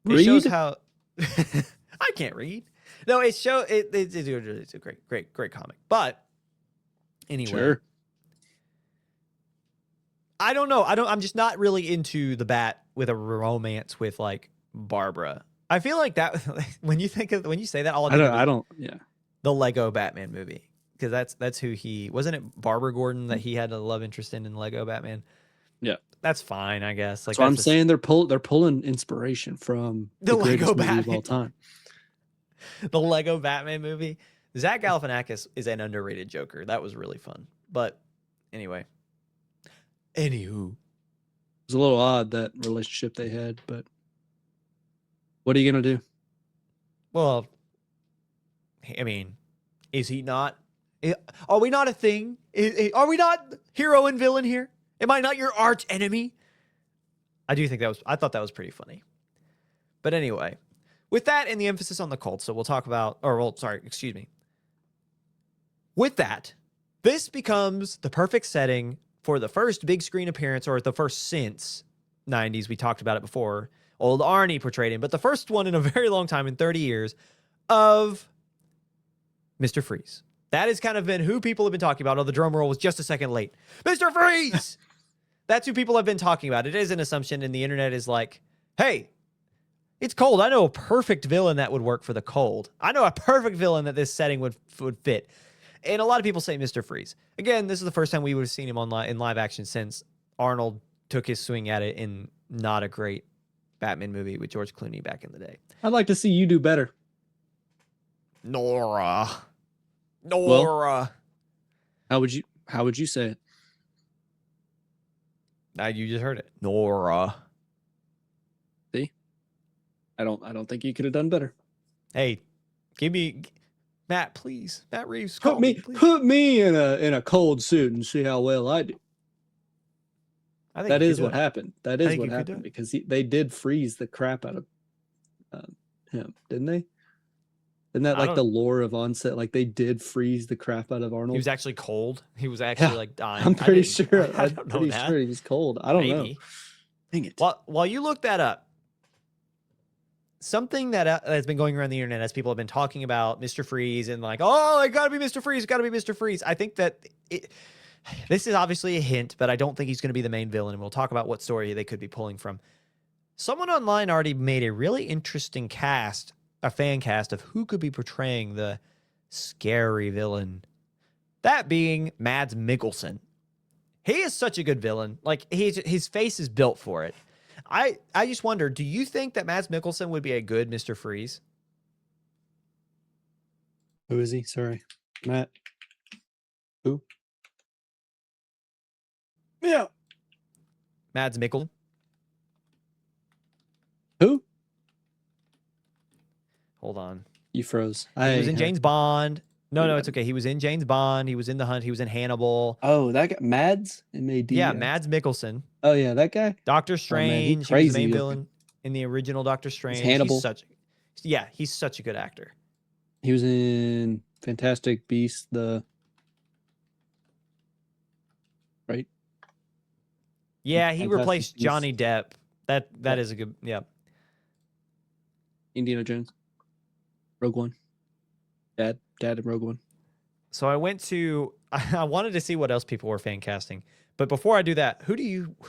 It shows how I can't read. No, it's a great comic. But anyway, Sure. I don't know. I'm just not really into the Bat with a romance with like Barbara. I feel like that when you say that, I don't. Yeah. The Lego Batman movie. Because that's who wasn't it Barbara Gordon that he had a love interest in Lego Batman? Yeah. That's fine, I guess. Like so I'm saying they're pulling inspiration from the Lego greatest movie Batman of all time. The Lego Batman movie. Zach Galifianakis is an underrated Joker. That was really fun. But anyway. Anywho. It was a little odd, that relationship they had, but what are you going to do? Well, I mean, is he not? Are we not a thing? Are we not hero and villain here? Am I not your arch enemy? I thought that was pretty funny. But anyway, with that and the emphasis on the cult, so we'll talk about, with that, this becomes the perfect setting for the first big screen appearance, or the first since 90s. We talked about it before. Old Arnie portrayed him, but the first one in a very long time, in 30 years, of Mr. Freeze. That has kind of been who people have been talking about. Oh, the drum roll was just a second late. Mr. Freeze! That's who people have been talking about. It is an assumption, and the internet is like, hey, it's cold. I know a perfect villain that would work for the cold. I know a perfect villain that this setting would fit. And a lot of people say Mr. Freeze. Again, this is the first time we would have seen him in live action since Arnold took his swing at it in not a great Batman movie with George Clooney back in the day. I'd like to see you do better. Nora. Well, how would you say it? Now you just heard it. Nora. See? I don't think you could have done better. Hey, give me Matt, please. Matt Reeves, Put me in a cold suit and see how well I do. That is what happened. That is what happened because they did freeze the crap out of him, didn't they? Isn't that like the lore of Onset? Like they did freeze the crap out of Arnold. He was actually cold. He was actually like dying. I'm pretty sure. I'm pretty sure he was cold. I don't know. Dang it. While you look that up, something that has been going around the internet as people have been talking about Mr. Freeze and like, oh, it got to be Mr. Freeze. It got to be Mr. Freeze. I think that this is obviously a hint, but I don't think he's going to be the main villain. And we'll talk about what story they could be pulling from. Someone online already made a really interesting cast, a fan cast of who could be portraying the scary villain. That being Mads Mikkelsen. He is such a good villain. Like his face is built for it. I just wonder, do you think that Mads Mikkelsen would be a good Mr. Freeze? Who is he? Sorry. Matt. Who? Yeah. Mads Mikkelsen. Who? Hold on. You froze. He was in James Bond. No, it's okay. He was in James Bond. He was in The Hunt. He was in Hannibal. Oh, that guy, Mads? M-A-D. Yeah, Mads Mikkelsen. Oh, yeah, that guy? Doctor Strange. He was the main villain in the original Doctor Strange. Hannibal. He's such a good actor. He was in Fantastic Beasts, right? Yeah, he Fantastic replaced Beasts. Johnny Depp. That is a good, yeah. Indiana Jones. Rogue One. Dad and Rogue One. So I wanted to see what else people were fan casting. But before I do that, who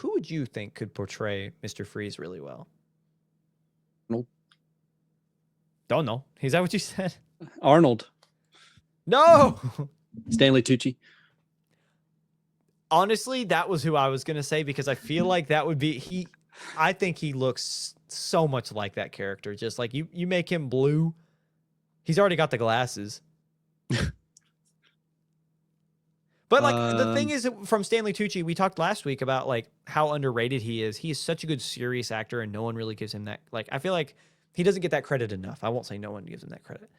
would you think could portray Mr. Freeze really well? Arnold. Don't know. Is that what you said? Arnold. No. Stanley Tucci. Honestly, that was who I was going to say because I feel like that would be I think he looks so much like that character. Just like you make him blue. He's already got the glasses. But like the thing is, from Stanley Tucci, we talked last week about like how underrated he is. He is such a good serious actor, and no one really gives him that. Like I feel like he doesn't get that credit enough. I won't say no one gives him that credit,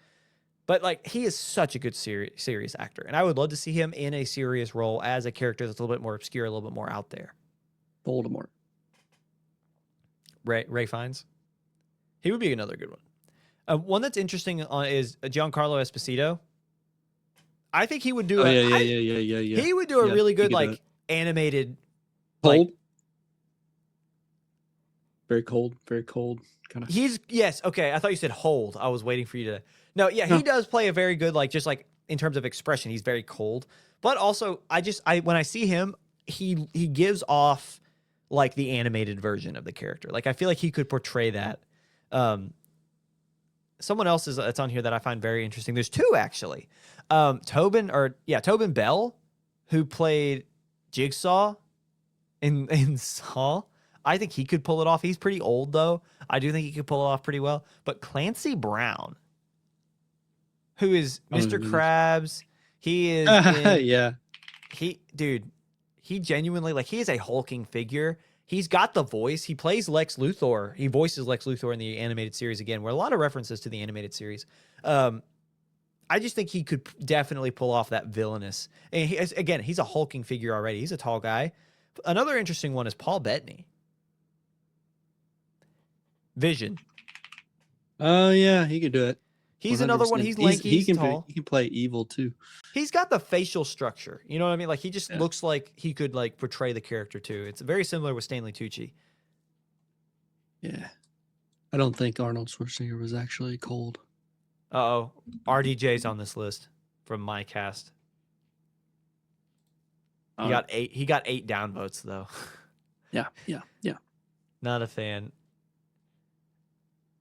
but like he is such a good serious actor, and I would love to see him in a serious role as a character that's a little bit more obscure, a little bit more out there. Voldemort. Ray Fiennes. He would be another good one. One that's interesting is Giancarlo Esposito. I think he would do. Yeah. He would do a really good like animated. Cold. Like, very cold, kind of. Yes. Okay, I thought you said hold. I was waiting for you to. No, yeah, he does play a very good like just like in terms of expression, he's very cold. But also, when I see him, he gives off like the animated version of the character. Like I feel like he could portray that. Someone else that's on here that I find very interesting. There's two actually. Tobin Bell, who played Jigsaw in Saw. I think he could pull it off. He's pretty old though. I do think he could pull it off pretty well. But Clancy Brown, who is Mr. Krabs, he is yeah. He genuinely like he is a hulking figure. He's got the voice. He plays Lex Luthor. He voices Lex Luthor in the animated series again, where a lot of references to the animated series. I just think he could definitely pull off that villainous. And he's a hulking figure already. He's a tall guy. Another interesting one is Paul Bettany. Vision. Oh yeah, he could do it. He's 100%. Another one. He's lanky. He's tall. He can play evil too. He's got the facial structure. You know what I mean? Like he just looks like he could like portray the character too. It's very similar with Stanley Tucci. Yeah. I don't think Arnold Schwarzenegger was actually cold. Uh-oh. RDJ's on this list from my cast. He got 8. He got 8 downvotes though. Yeah. Not a fan.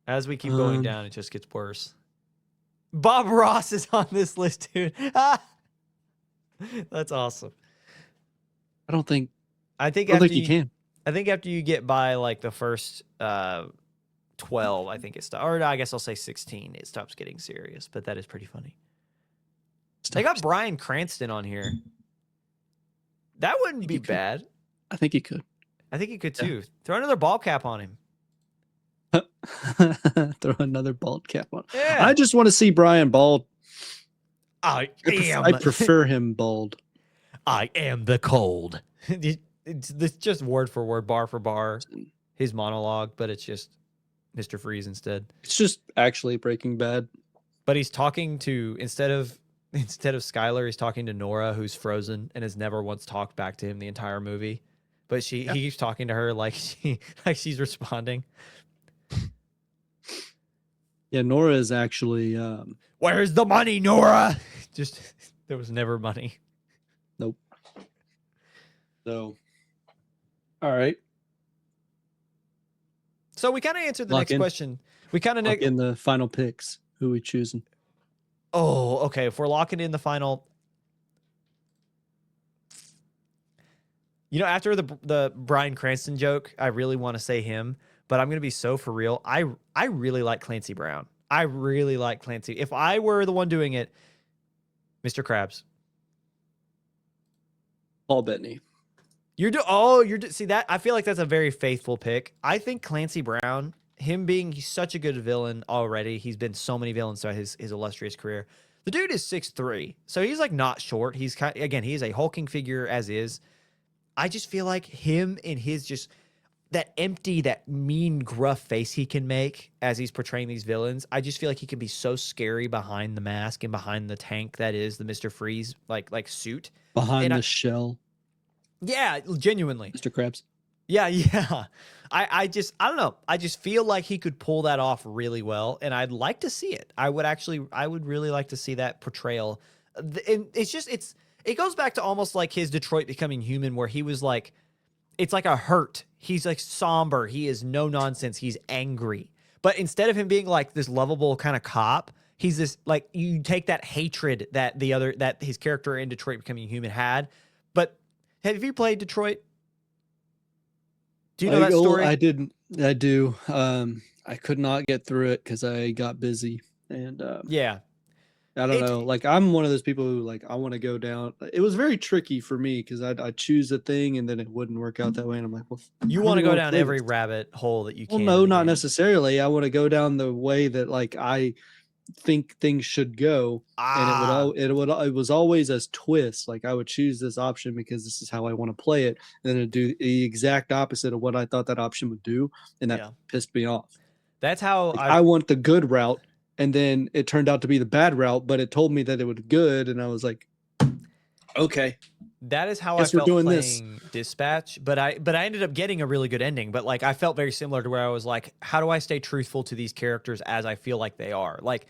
As we keep going down, it just gets worse. Bob Ross is on this list, dude. That's awesome. I don't think I think I don't after think you can. I think after you get by like the first 12, I think it's or I guess I'll say 16, it stops getting serious, but that is pretty funny. They got Bryan Cranston on here. That wouldn't be bad. I think he could. I think he could too. Throw another ball cap on him. Throw another bald cap on. Yeah. I just want to see Brian bald. I prefer him bald. I am the cold. It's just word for word, bar for bar, his monologue, but it's just Mr. Freeze instead. It's just actually Breaking Bad. But he's talking to instead of Skylar, he's talking to Nora, who's frozen and has never once talked back to him the entire movie. But he keeps talking to her like she's responding. Yeah, Nora is actually. Where's the money, Nora? Just there was never money. Nope. So, all right. So we kind of answered the next question. We kind of in the final picks. Who are we choosing? Oh, okay. If we're locking in the final, after the Bryan Cranston joke, I really want to say him, but I'm gonna be so for real. I really like Clancy Brown. I really like Clancy. If I were the one doing it, Mr. Krabs. Paul Bettany. See that? I feel like that's a very faithful pick. I think Clancy Brown, he's such a good villain already. He's been so many villains throughout his illustrious career. The dude is 6'3", so he's like not short. He's he's a hulking figure as is. I just feel like him and his just that empty, that mean, gruff face he can make as he's portraying these villains. I just feel like he can be so scary behind the mask and behind the tank that is the Mr. Freeze like suit. Behind the shell. Yeah, genuinely. Mr. Krabs. Yeah. I don't know. I just feel like he could pull that off really well, and I'd like to see it. I would really like to see that portrayal. And it goes back to almost like his Detroit Becoming Human, where he was like, it's like a hurt. He's like somber. He is no nonsense. He's angry. But instead of him being like this lovable kind of cop, he's this like, you take that hatred that his character in Detroit Becoming Human had. But have you played Detroit? Do you know that story? I didn't. I do. I could not get through it because I got busy. And yeah. I don't know. Like, I'm one of those people who, like, I want to go down. It was very tricky for me because I'd choose a thing and then it wouldn't work out that way. And I'm like, well, you want to go down every rabbit hole that you can. Well, no, not necessarily. I want to go down the way that, like, I think things should go. And it was always a twist. Like, I would choose this option because this is how I want to play it. And then it'd do the exact opposite of what I thought that option would do. And that pissed me off. That's how like, I want the good route. And then it turned out to be the bad route, but it told me that it was good, and I was like, "Okay." That is how I felt playing Dispatch, but I ended up getting a really good ending. But like, I felt very similar to where I was like, "How do I stay truthful to these characters as I feel like they are?" Like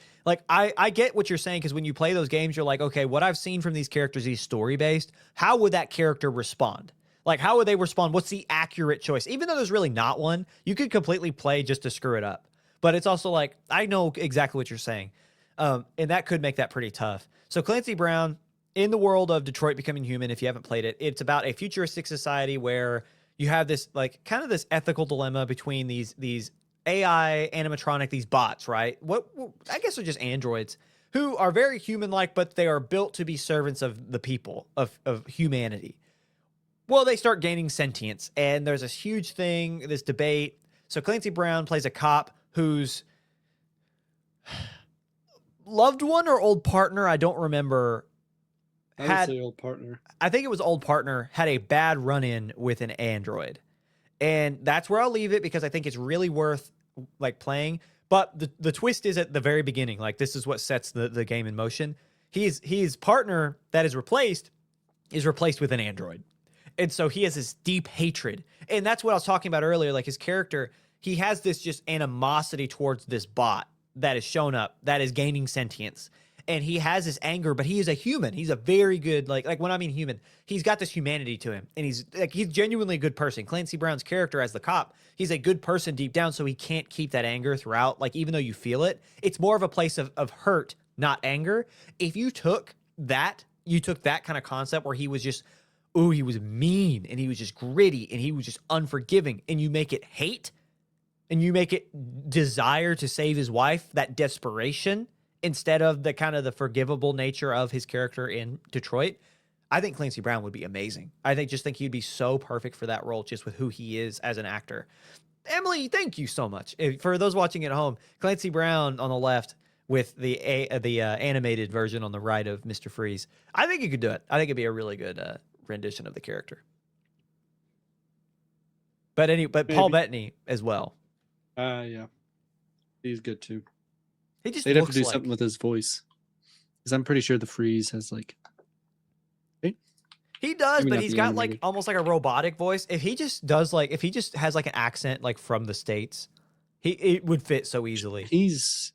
I get what you're saying, because when you play those games, you're like, "Okay, what I've seen from these characters is story based. How would that character respond? Like, how would they respond? What's the accurate choice? Even though there's really not one, you could completely play just to screw it up." But it's also like, I know exactly what you're saying. And that could make that pretty tough. So Clancy Brown, in the world of Detroit Becoming Human, if you haven't played it, it's about a futuristic society where you have this, like, kind of this ethical dilemma between these AI animatronic, these bots, right? What I guess they're just androids who are very human-like, but they are built to be servants of the people, of humanity. Well, they start gaining sentience, and there's this huge thing, this debate. So Clancy Brown plays a cop whose loved one or old partner, I don't remember. I would say old partner. I think it was old partner, had a bad run-in with an android. And that's where I'll leave it, because I think it's really worth like playing. But the twist is at the very beginning. Like, this is what sets the game in motion. His partner that is replaced with an android. And so he has this deep hatred. And that's what I was talking about earlier. Like, his character, he has this just animosity towards this bot that has shown up, that is gaining sentience. And he has this anger, but he is a human. He's a very good, like when I mean human, he's got this humanity to him. And he's genuinely a good person. Clancy Brown's character as the cop, he's a good person deep down, so he can't keep that anger throughout. Like, even though you feel it, it's more of a place of hurt, not anger. If you took that you took that kind of concept where he was just, ooh, he was mean and he was just gritty and he was just unforgiving, and you make it hate and you make it desire to save his wife, that desperation, instead of the kind of the forgivable nature of his character in Detroit. I think Clancy Brown would be amazing. I think he'd be so perfect for that role, just with who he is as an actor. Emily, thank you so much. For those watching at home, Clancy Brown on the left with the animated version on the right of Mr. Freeze. I think he could do it. I think it'd be a really good rendition of the character. But Paul Bettany as well. Yeah, he's good too. He just they'd have to do something with his voice, because I'm pretty sure the Freeze has like. He does, but he's got like almost like a robotic voice. If he just has like an accent like from the States, it would fit so easily. He's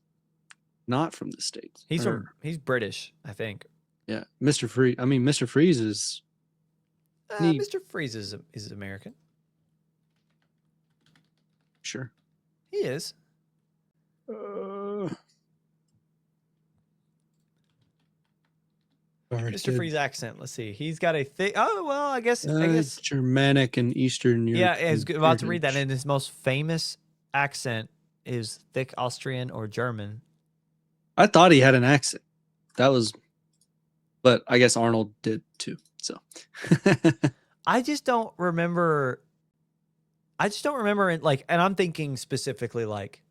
not from the States. He's British, I think. Yeah, Mr. Freeze. I mean, Mr. Freeze is. Mr. Freeze is American. Sure. He is. Mr. Freeze accent. Let's see. He's got a thick. Oh well, I guess Germanic and Eastern Europe. Yeah, I was about to read that. And his most famous accent is thick Austrian or German. I thought he had an accent. But I guess Arnold did too. So I just don't remember. Like, and I'm thinking specifically like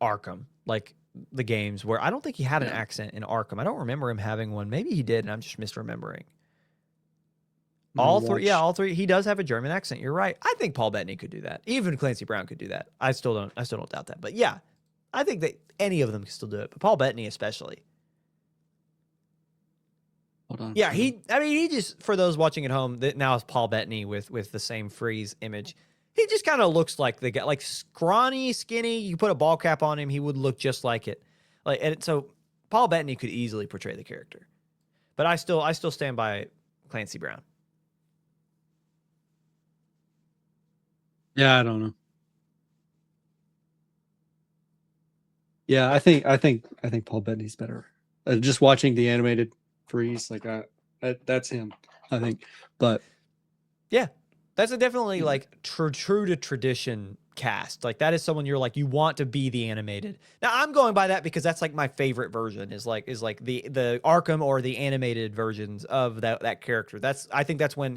Arkham, like the games where I don't think he had an accent in Arkham. I don't remember him having one. Maybe he did, and I'm just misremembering. All three. He does have a German accent. You're right. I think Paul Bettany could do that. Even Clancy Brown could do that. I still don't doubt that. But yeah, I think that any of them can still do it. But Paul Bettany especially. Hold on. Yeah, he just, for those watching at home, that now is Paul Bettany with the same Freeze image. He just kind of looks like the guy, like scrawny, skinny. You put a ball cap on him, he would look just like it. So Paul Bettany could easily portray the character. But I still stand by Clancy Brown. Yeah, I don't know. Yeah, I think Paul Bettany's better. Just watching the animated Freeze, like that's him, I think. But yeah, that's a definitely like true to tradition cast. Like that is someone you're like, you want to be the animated. Now I'm going by that because that's like my favorite version is like the Arkham or the animated versions of that character. I think that's when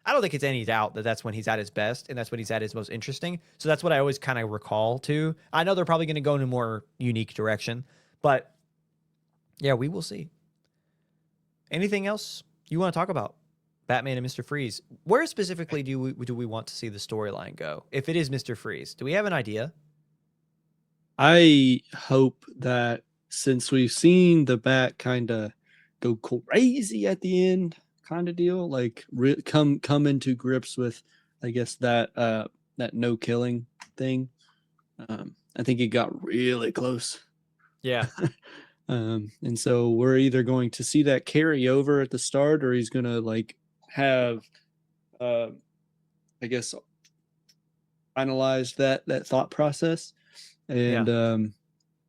I don't think it's any doubt that that's when he's at his best and that's when he's at his most interesting. So that's what I always kind of recall too. I know they're probably going to go in a more unique direction, but yeah, we will see. Anything else you want to talk about? Batman and Mr. Freeze. Where specifically do we want to see the storyline go? If it is Mr. Freeze, do we have an idea? I hope that since we've seen the Bat kind of go crazy at the end, kind of deal, like come into grips with, I guess that no killing thing. I think he got really close. Yeah. And so we're either going to see that carry over at the start, or he's gonna like have I guess finalized that thought process, and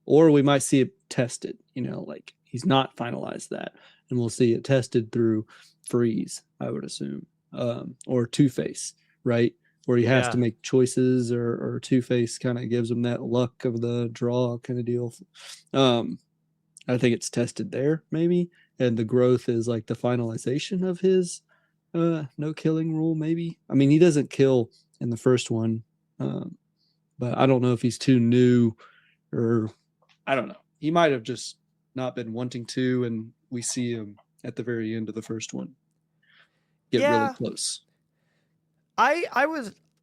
or we might see it tested, like he's not finalized that, and we'll see it tested through Freeze, I would assume, or Two-Face, right, where he has to make choices, or Two-Face kind of gives him that luck of the draw kind of deal. I think it's tested there maybe, and the growth is like the finalization of his no killing rule, maybe. I mean, he doesn't kill in the first one, but I don't know if he's too new, or I don't know. He might have just not been wanting to, and we see him at the very end of the first one get really close.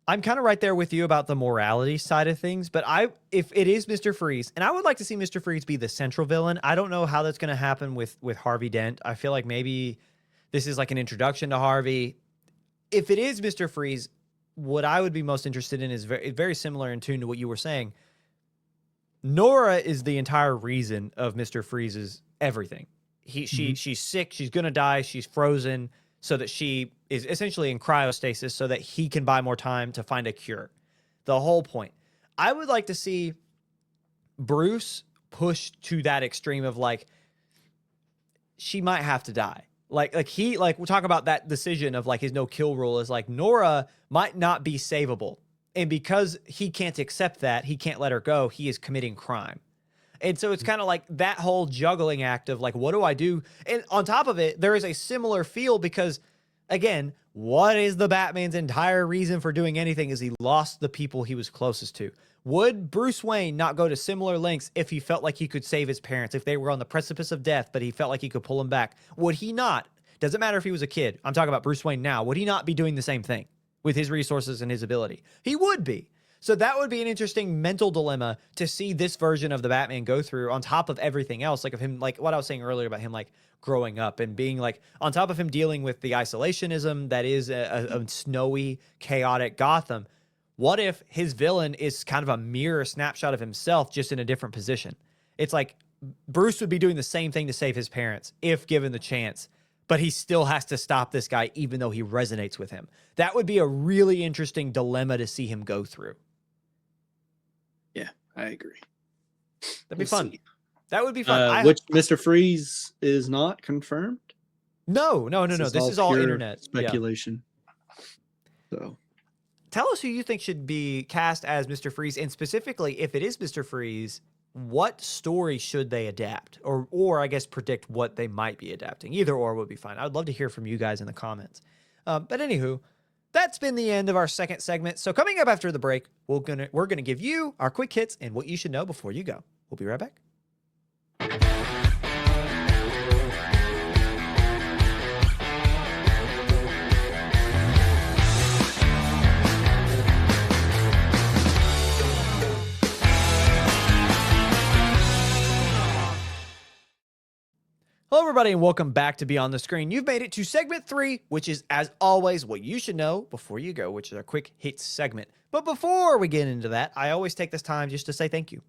I'm kind of right there with you about the morality side of things, but if it is Mr. Freeze, and I would like to see Mr. Freeze be the central villain. I don't know how that's going to happen with Harvey Dent. I feel like maybe this is like an introduction to Harvey. If it is Mr. Freeze, what I would be most interested in is very, very similar in tune to what you were saying. Nora is the entire reason of Mr. Freeze's everything. She's sick. She's going to die. She's frozen so that she is essentially in cryostasis so that he can buy more time to find a cure. The whole point. I would like to see Bruce pushed to that extreme of like, she might have to die. Like we'll talk about that decision of like his no kill rule is like Nora might not be savable. And because he can't accept that, he can't let her go, he is committing crime. And so it's kind of like that whole juggling act of like, what do I do? And on top of it, there is a similar feel because, again, what is the Batman's entire reason for doing anything is he lost the people he was closest to. Would Bruce Wayne not go to similar lengths if he felt like he could save his parents, if they were on the precipice of death, but he felt like he could pull them back? Would he not? Doesn't matter if he was a kid. I'm talking about Bruce Wayne now. Would he not be doing the same thing with his resources and his ability? He would be. So that would be an interesting mental dilemma to see this version of the Batman go through on top of everything else. Like of him, like what I was saying earlier about him, like growing up and being like on top of him dealing with the isolationism that is a snowy, chaotic Gotham. What if his villain is kind of a mirror snapshot of himself, just in a different position? It's like Bruce would be doing the same thing to save his parents if given the chance, but he still has to stop this guy even though he resonates with him. That would be a really interesting dilemma to see him go through. Yeah, I agree. That'd be fun. That would be fun. Which Mr. Freeze is not confirmed? No. This is all internet speculation. Yeah. So, tell us who you think should be cast as Mr. Freeze, and specifically, if it is Mr. Freeze, what story should they adapt, or I guess predict what they might be adapting? Either or would be fine. I would love to hear from you guys in the comments. But anywho, that's been the end of our second segment. So coming up after the break, we're gonna give you our quick hits and what you should know before you go. We'll be right back. Hello, everybody, and welcome back to Beyond the Screen. You've made it to segment 3, which is, as always, what you should know before you go, which is our quick hits segment. But before we get into that, I always take this time just to say thank you.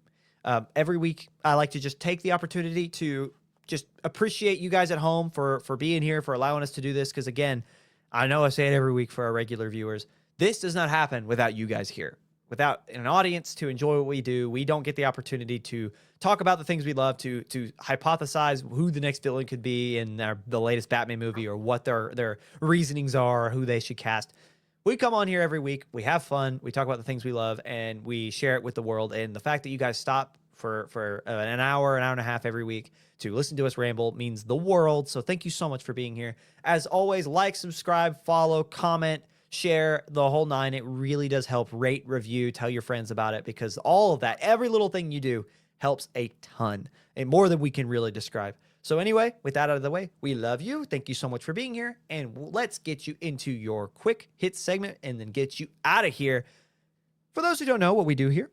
Every week, I like to just take the opportunity to just appreciate you guys at home for being here, for allowing us to do this. Because again, I know I say it every week for our regular viewers. This does not happen without you guys here. Without an audience to enjoy what we do, we don't get the opportunity to talk about the things we love, to hypothesize who the next villain could be in the latest Batman movie, or what their reasonings are, or who they should cast. We come on here every week, we have fun, we talk about the things we love, and we share it with the world. And the fact that you guys stop for an hour and a half every week to listen to us ramble means the world. So thank you so much for being here. As always, like, subscribe, follow, comment, share, the whole nine. It really does help. Rate, review, tell your friends about it, because all of that, every little thing you do helps a ton, and more than we can really describe. So anyway, with that out of the way, we love you. Thank you so much for being here, and let's get you into your quick hit segment and then get you out of here. For those who don't know what we do here,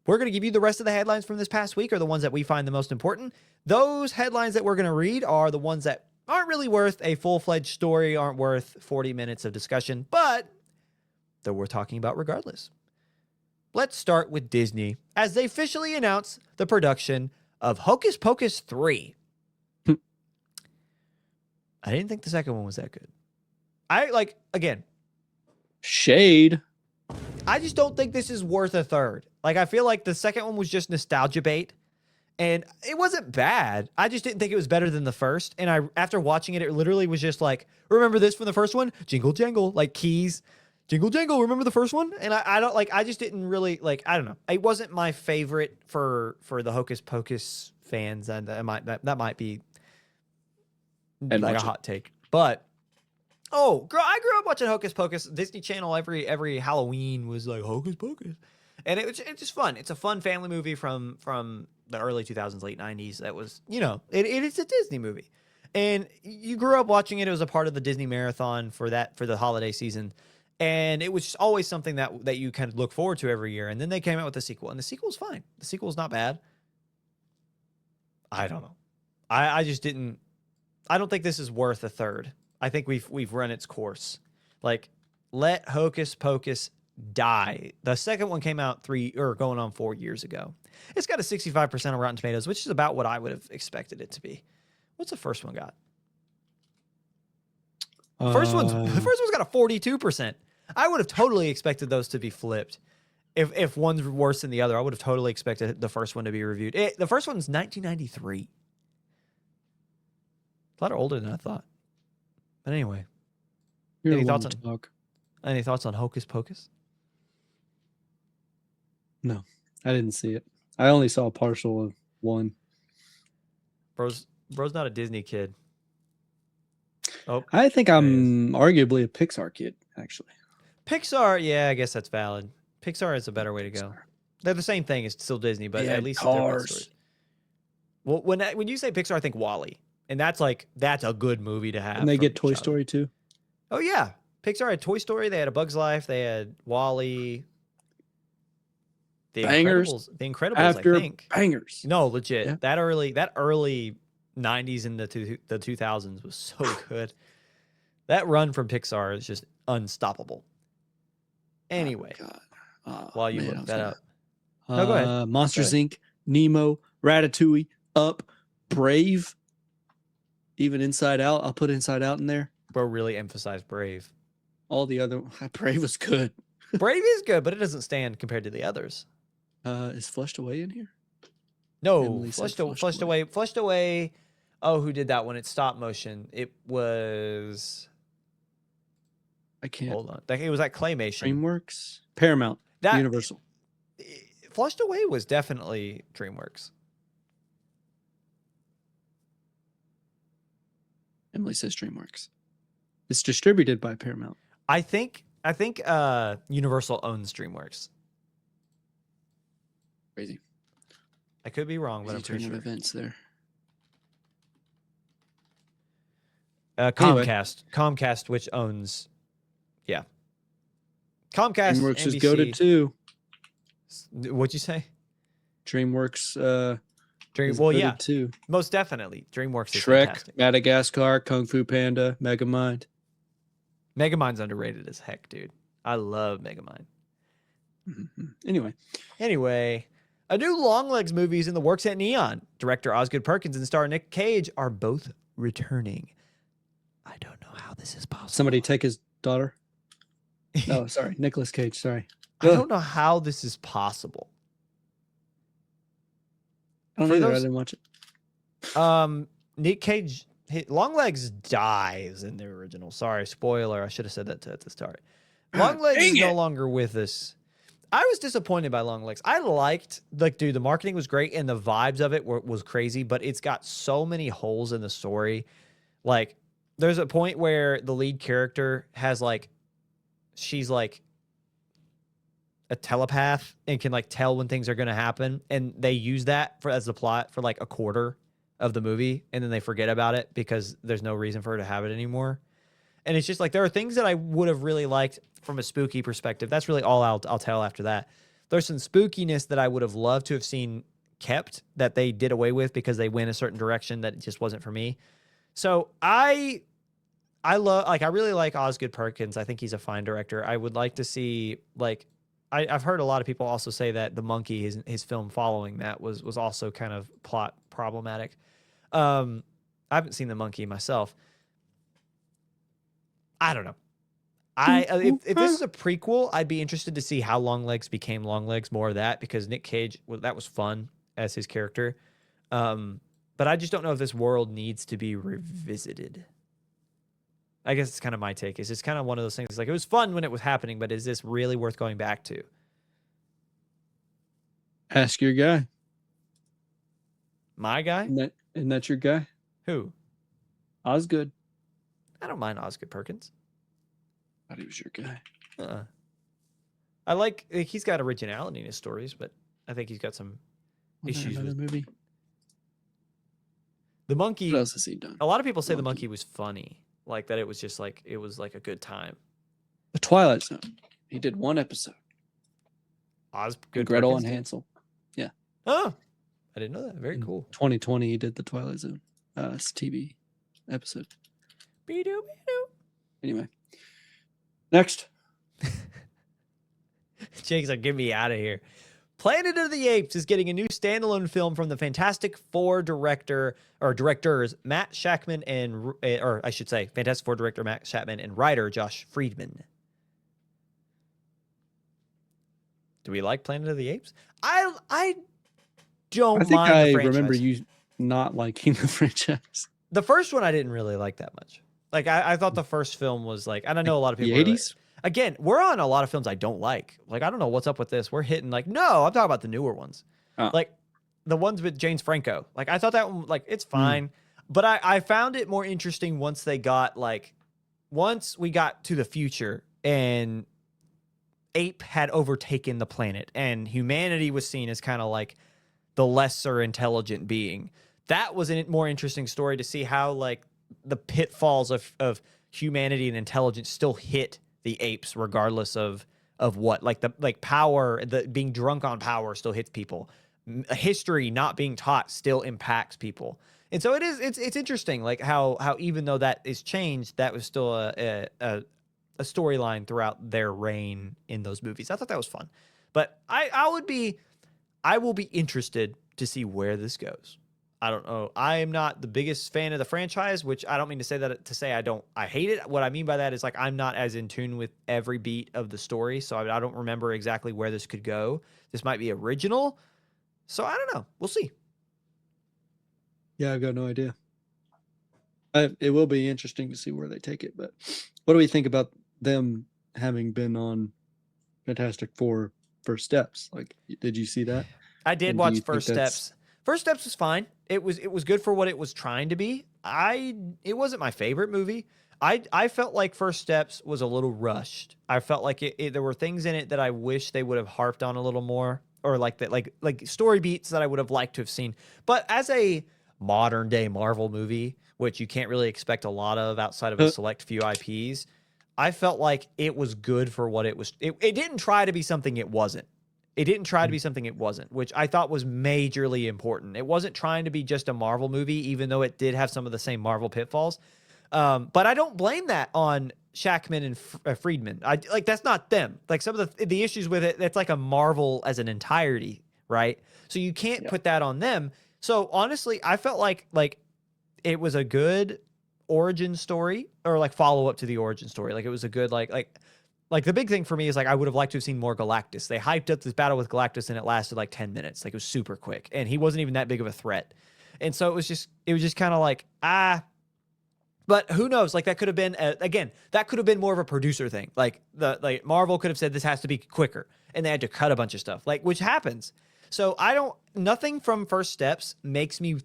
we're going to give you the rest of the headlines from this past week, or the ones that we find the most important. Those headlines that we're going to read are the ones that aren't really worth a full-fledged story, aren't worth 40 minutes of discussion, but they're worth talking about regardless. Let's start with Disney, as they officially announced the production of Hocus Pocus 3. I didn't think the second one was that good. Again, shade. I just don't think this is worth a third. Like, I feel like the second one was just nostalgia bait, and it wasn't bad. I just didn't think it was better than the first. And after watching it, it literally was just like, remember this from the first one? Jingle jangle, like keys. Jingle jangle, remember the first one? And I just didn't really, I don't know. It wasn't my favorite for the Hocus Pocus fans, and that might be like a hot take. But I grew up watching Hocus Pocus. Disney Channel every Halloween was like Hocus Pocus. And it's just fun. It's a fun family movie from the early 2000s, late 90s. That was, it is a Disney movie. And you grew up watching it. It was a part of the Disney marathon for the holiday season. And it was just always something that you kind of look forward to every year. And then they came out with the sequel, and the sequel was fine. The sequel was not bad. I don't know. I just didn't. I don't think this is worth a third. I think we've run its course. Like, let Hocus Pocus die. The second one came out 4 years ago. It's got a 65% on Rotten Tomatoes, which is about what I would have expected it to be. What's the first one got? The first one's got a 42%. I would have totally expected those to be flipped. If one's worse than the other, I would have totally expected the first one to be reviewed. The first one's 1993. A lot older than I thought. But anyway, You're Any a thoughts long talk. any thoughts on Hocus Pocus? No, I didn't see it. I only saw a partial of one. Bro's not a Disney kid. Oh, I think there he is. I'm arguably a Pixar kid, actually. Pixar, yeah, I guess that's valid. Pixar is a better way to go. Pixar. They're the same thing. It's still Disney, but They at had least they're good cars. stories. Well, when you say Pixar, I think Wall-E, and that's a good movie to have. And they from get Toy childhood. Story too. Oh yeah, Pixar had Toy Story. They had A Bug's Life. They had Wall-E. The Bangers Incredibles. The Incredibles, After I think. bangers. No, legit. Yeah. That early 90s and the 2000s was so good. That run from Pixar is just unstoppable. Anyway, Oh, God. while you Man, I look was that gonna- up. No, go ahead. Monsters Go Inc., Nemo, Ratatouille, Up, Brave, even Inside Out. I'll put Inside Out in there. Bro really emphasized Brave. All the other Brave was good. Brave is good, but it doesn't stand compared to the others. Is Flushed Away in here? No, Emily said Flushed Away. Flushed Away. Oh, who did that one? It's stop motion. It was. I can't. Hold on. It was like claymation. DreamWorks, Paramount, That Universal. Flushed Away was definitely DreamWorks. Emily says DreamWorks. It's distributed by Paramount. I think Universal owns DreamWorks. Crazy. I could be wrong, but Crazy I'm pretty turn of sure. events there. Comcast. Anyway. Comcast, which owns, yeah. Comcast. DreamWorks is NBC. goated too. What'd you say? DreamWorks. Is Well, goated yeah, too. most definitely. DreamWorks is Shrek, fantastic. Madagascar, Kung Fu Panda, Megamind. Megamind's underrated as heck, dude. I love Megamind. Mhm. Anyway, A new Longlegs movie is in the works at Neon. Director Osgood Perkins and star Nick Cage are both returning. I don't know how this is possible. somebody take his daughter. Oh, sorry, Nicolas Cage. Sorry, I don't know how this is possible. I don't For either. I those- didn't watch it. Nick Cage, Longlegs dies in the original. Sorry, spoiler. I should have said that at the start. Longlegs is Dang no it. longer with us. I was disappointed by Longlegs. I liked, dude, the marketing was great and the vibes of it was crazy, but it's got so many holes in the story. Like, there's a point where the lead character has, she's a telepath and can, tell when things are going to happen. And they use that as the plot for, a quarter of the movie. And then they forget about it because there's no reason for her to have it anymore. And it's just there are things that I would have really liked from a spooky perspective. That's really all I'll tell after that. There's some spookiness that I would have loved to have seen kept that they did away with because they went a certain direction that it just wasn't for me. So I really like Osgood Perkins. I think he's a fine director. I would like to see I've heard a lot of people also say that The Monkey, his film following that was also kind of plot problematic. I haven't seen The Monkey myself. I don't know. If this is a prequel, I'd be interested to see how Longlegs became Longlegs, more of that, because Nick Cage, that was fun as his character. But I just don't know if this world needs to be revisited. I guess it's kind of my take. It's just kind of one of those things. It was fun when it was happening, but is this really worth going back to? Ask your guy. My guy? Isn't that your guy? Who? Osgood. I don't mind Osgood Perkins. Thought he was your guy. I like he's got originality in his stories, but I think he's got some issues Another with movie. The Monkey. What else has he done? A lot of people say The Monkey. Monkey was funny, that it was just it was a good time. The Twilight Zone. He did one episode. Osgood Gretel Perkins and did? Hansel. Yeah. Oh, I didn't know that. Very In cool. 2020, he did the Twilight Zone TV episode. Be-doo, be-doo. Anyway, next. Jake's like, get me out of here. Planet of the Apes is getting a new standalone film from the Fantastic Four directors Matt Shackman or I should say, Fantastic Four director Matt Shackman and writer Josh Friedman. Do we like Planet of the Apes? I don't I think mind the I franchise. remember you not liking the franchise. The first one I didn't really like that much. Like I thought the first film was like, and I know a lot of The people. Are like, 80s? again, we're on a lot of films I don't like. Like I don't know what's up with this. We're hitting like no, I'm talking about the newer ones, Oh. like the ones with James Franco. Like I thought that one like it's Mm. fine, but I found it more interesting once they got like once we got to the future and ape had overtaken the planet and humanity was seen as kind of like the lesser intelligent being. That was a more interesting story to see how like the pitfalls of humanity and intelligence still hit the apes regardless of what like the like power, the being drunk on power still hits people. History not being taught still impacts people. And so it's interesting like how even though that is changed, that was still a storyline throughout their reign in those movies. I thought that was fun. But I will be interested to see where this goes. I don't know. I am not the biggest fan of the franchise, which I don't mean to say that to say I hate it. What I mean by that is like I'm not as in tune with every beat of the story, so I don't remember exactly where this could go. This might be original. So I don't know. We'll see. Yeah, I've got no idea. It will be interesting to see where they take it. But what do we think about them having been on Fantastic Four First Steps? Like, did you see that? I did And do watch you think First that's- Steps. First Steps was fine. It was good for what it was trying to be. It wasn't my favorite movie. I felt like First Steps was a little rushed. I felt like there were things in it that I wish they would have harped on a little more, or like that like story beats that I would have liked to have seen. But as a modern day Marvel movie, which you can't really expect a lot of outside of a select few IPs, I felt like it was good for what it was. It didn't try to be something it wasn't. It didn't try to be something it wasn't, which I thought was majorly important. It wasn't trying to be just a Marvel movie, even though it did have some of the same Marvel pitfalls. But I don't blame that on Jackman and Friedman. Like that's not them. Like some of the issues with it, that's like a Marvel as an entirety, right? So you can't put that on them. So honestly, I felt like it was a good origin story or like follow up to the origin story. Like it was a good like the big thing for me is like I would have liked to have seen more Galactus. They hyped up this battle with Galactus and it lasted like 10 minutes. Like it was super quick and he wasn't even that big of a threat. And so it was just kind of like but who knows? Like that could have been again, that could have been more of a producer thing. Like Marvel could have said this has to be quicker and they had to cut a bunch of stuff. Like which happens. So nothing from First Steps makes me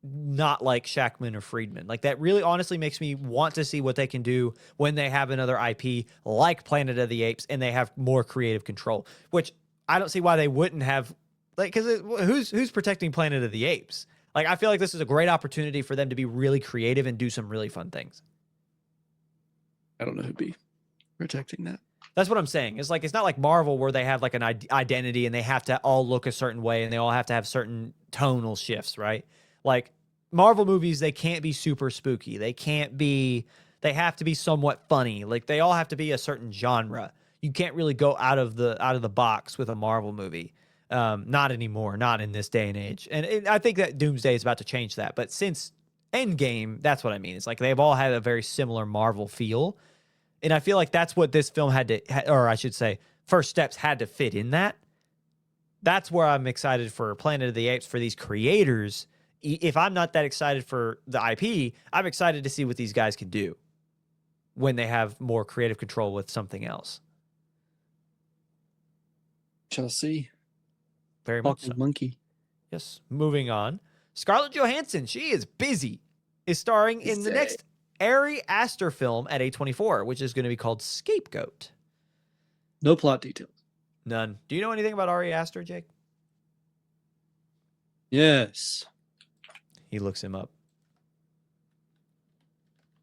not like Jackman or Friedman. Like that really honestly makes me want to see what they can do when they have another IP like Planet of the Apes and they have more creative control, which I don't see why they wouldn't have, like, because who's protecting Planet of the Apes? Like, I feel like this is a great opportunity for them to be really creative and do some really fun things. I don't know who'd be protecting that. That's what I'm saying. It's like, it's not like Marvel where they have like an identity and they have to all look a certain way and they all have to have certain tonal shifts, right? Like Marvel movies, they can't be super spooky. They have to be somewhat funny. Like they all have to be a certain genre. You can't really go out of the box with a Marvel movie. Not anymore, not in this day and age. And I think that Doomsday is about to change that. But since Endgame, that's what I mean. It's like they've all had a very similar Marvel feel. And I feel like that's what this film had to, or I should say, First Steps had to fit in that. That's where I'm excited for Planet of the Apes, for these creators. If I'm not that excited for the IP, I'm excited to see what these guys can do when they have more creative control with something else. Shall see. Very much so. Monkey. Yes. Moving on. Scarlett Johansson, she is busy, is starring in the next Ari Aster film at A24, which is going to be called Scapegoat. No plot details. None. Do you know anything about Ari Aster, Jake? Yes. He looks him up.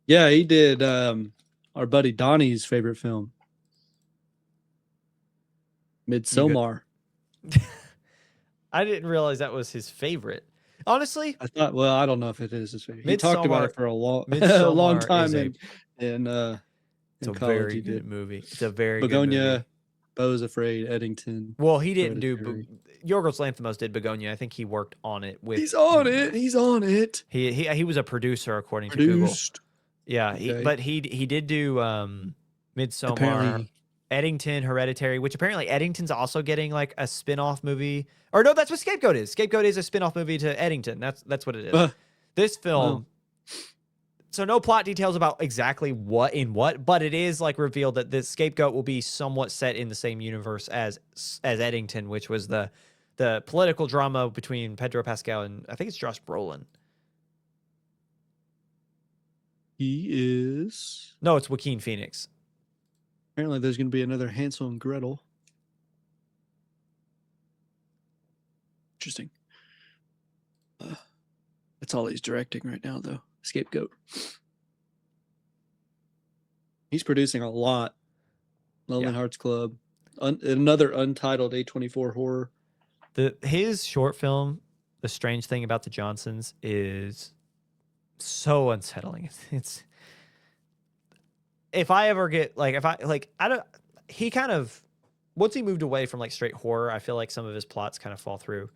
Yeah, he did our buddy Donnie's favorite film, Midsommar. I didn't realize that was his favorite. Honestly, I thought, well, I don't know if it is his favorite. He talked about it for a long time in it's a college. very good movie. It's a very Begonia, good movie. Beau's Afraid, Eddington. Well, he didn't do Hereditary. Yorgos Lanthimos did Begonia. I think he worked on it with. He's on it. He was a producer according to Google. Yeah, Okay. but he did do Midsommar, Apparently- Eddington, Hereditary, which apparently Eddington's also getting like a spin-off movie. Or no, that's what Scapegoat is. Scapegoat is a spin-off movie to Eddington. That's what it is. This film, So no plot details about exactly what in what, but it is like revealed that the scapegoat will be somewhat set in the same universe as Eddington, which was the political drama between Pedro Pascal and I think it's Josh Brolin. He is. No, it's Joaquin Phoenix. Apparently, there's going to be another Hansel and Gretel. Interesting. That's all he's directing right now, though. Scapegoat. He's producing a lot. Lonely Hearts Club. Another untitled A24 horror. His short film, The Strange Thing About the Johnsons, is so unsettling. It's if I ever get he kind of once he moved away from like straight horror, I feel like some of his plots kind of fall through.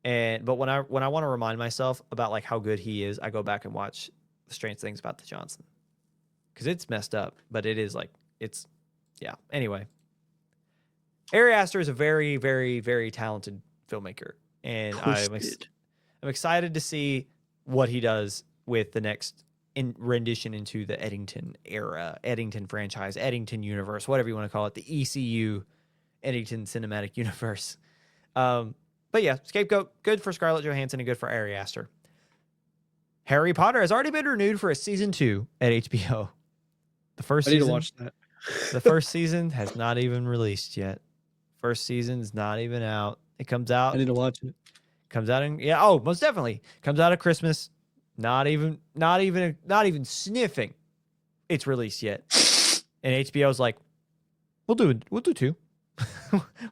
But when I want to remind myself about like how good he is, I go back and watch The Strange Things About the Johnson. Because it's messed up, but it is like Anyway. Ari Aster is a very, very, very talented filmmaker. And I'm excited to see what he does with the next rendition into the Eddington era, Eddington franchise, Eddington universe, whatever you want to call it, the ECU, Eddington Cinematic Universe. But yeah, Scapegoat, good for Scarlett Johansson and good for Ari Aster. Harry Potter has already been renewed for a season 2 at HBO. I need to watch that. The first season has not even released yet. First season's not even out. It comes out. I need to watch it. Comes out most definitely. Comes out at Christmas. Not even sniffing it's released yet. And HBO's like, we'll do 2.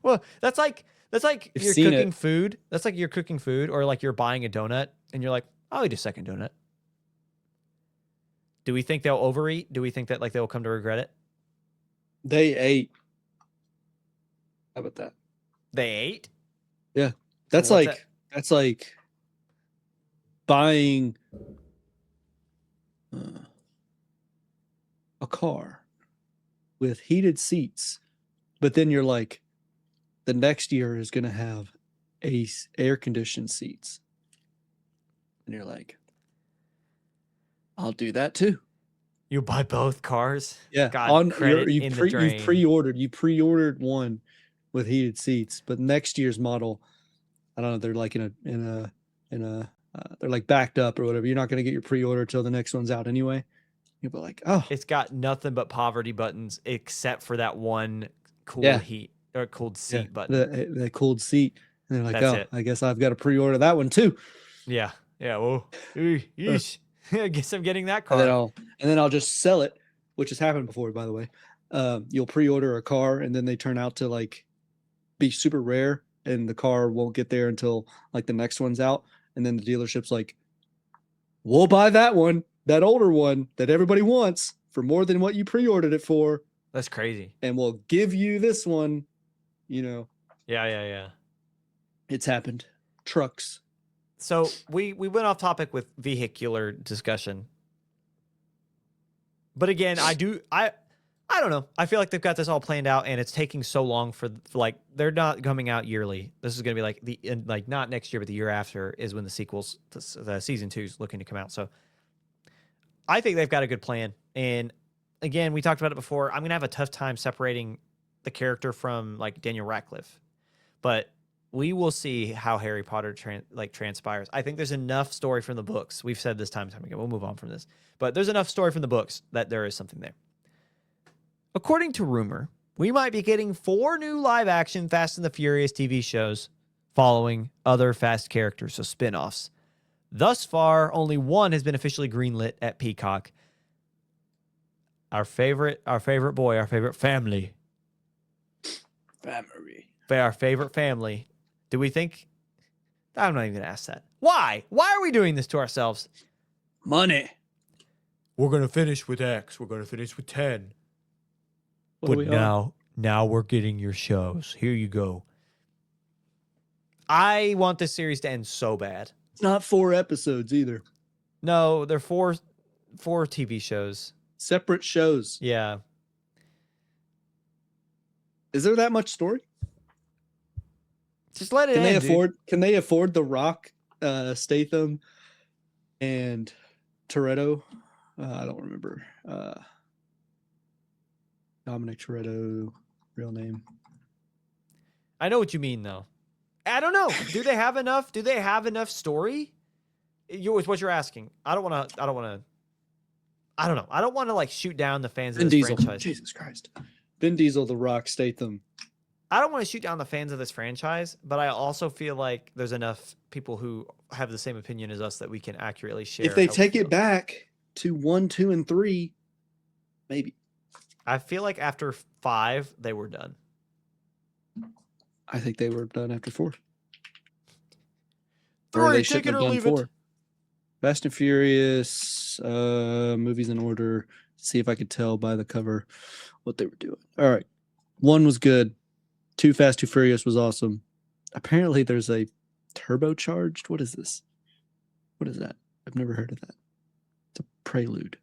Well, that's like you're cooking food. That's like you're cooking food or like you're buying a donut and you're like, I'll eat a second donut. Do we think they'll overeat? Do we think that like they'll come to regret it? They ate. How about that? They ate? Yeah. That's like buying a car with heated seats, but then you're like, the next year is going to have air conditioned seats. And you're like, I'll do that too. You buy both cars? Yeah. You pre-ordered one with heated seats, but next year's model, I don't know, they're like they're like backed up or whatever. You're not going to get your pre-order till the next one's out anyway. You'll be like, oh, it's got nothing but poverty buttons except for that one cooled seat button. The cooled seat. And they're like, That's it. I guess I've got to pre-order that one too. Yeah. Yeah. Well, I guess I'm getting that car. And then I'll just sell it, which has happened before, by the way. You'll pre-order a car and then they turn out to like be super rare and the car won't get there until like the next one's out. And then the dealership's like, we'll buy that one, that older one that everybody wants for more than what you pre-ordered it for. That's crazy. And we'll give you this one, Yeah. It's happened. Trucks. So we went off topic with vehicular discussion. But again, I don't know. I feel like they've got this all planned out and it's taking so long for like, they're not coming out yearly. This is going to be like not next year, but the year after is when the sequels, the season 2 is looking to come out. So I think they've got a good plan. And again, we talked about it before. I'm going to have a tough time separating the character from like Daniel Radcliffe, but we will see how Harry Potter transpires. I think there's enough story from the books. We've said this time and time again. We'll move on from this, but there's enough story from the books that there is something there. According to rumor, we might be getting 4 new live-action Fast and the Furious TV shows following other Fast characters, so spin-offs. Thus far, only one has been officially greenlit at Peacock. Our favorite boy, our favorite family. Our favorite family. Do we think? I'm not even going to ask that. Why? Why are we doing this to ourselves? Money. We're going to finish with X. We're going to finish with 10. But now we're getting your shows. Here you go. I want this series to end so bad. It's not 4 episodes either. No, they're 4 TV shows. Separate shows. Yeah. Is there that much story? Just let it end. Can they afford The Rock, Statham, and Toretto I don't remember. Dominic Toretto, real name. I know what you mean, though. I don't know. Do they have enough? Do they have enough story? It's what you're asking. I don't want to. I don't know. I don't want to like shoot down the fans of Vin this Diesel. franchise. Jesus Christ. Vin Diesel, The Rock, Statham. I don't want to shoot down the fans of this franchise, but I also feel like there's enough people who have the same opinion as us that we can accurately share. If they how we take it feel. back to 1, 2, and 3, maybe. I feel like after 5, they were done. I think they were done after 4. 3, Or they take shouldn't it have or done leave 4. it. Fast and Furious, movies in order. See if I could tell by the cover what they were doing. All right. 1 was good. 2 Fast, 2 Furious was awesome. Apparently there's a turbocharged. What is this? What is that? I've never heard of that. It's a prelude.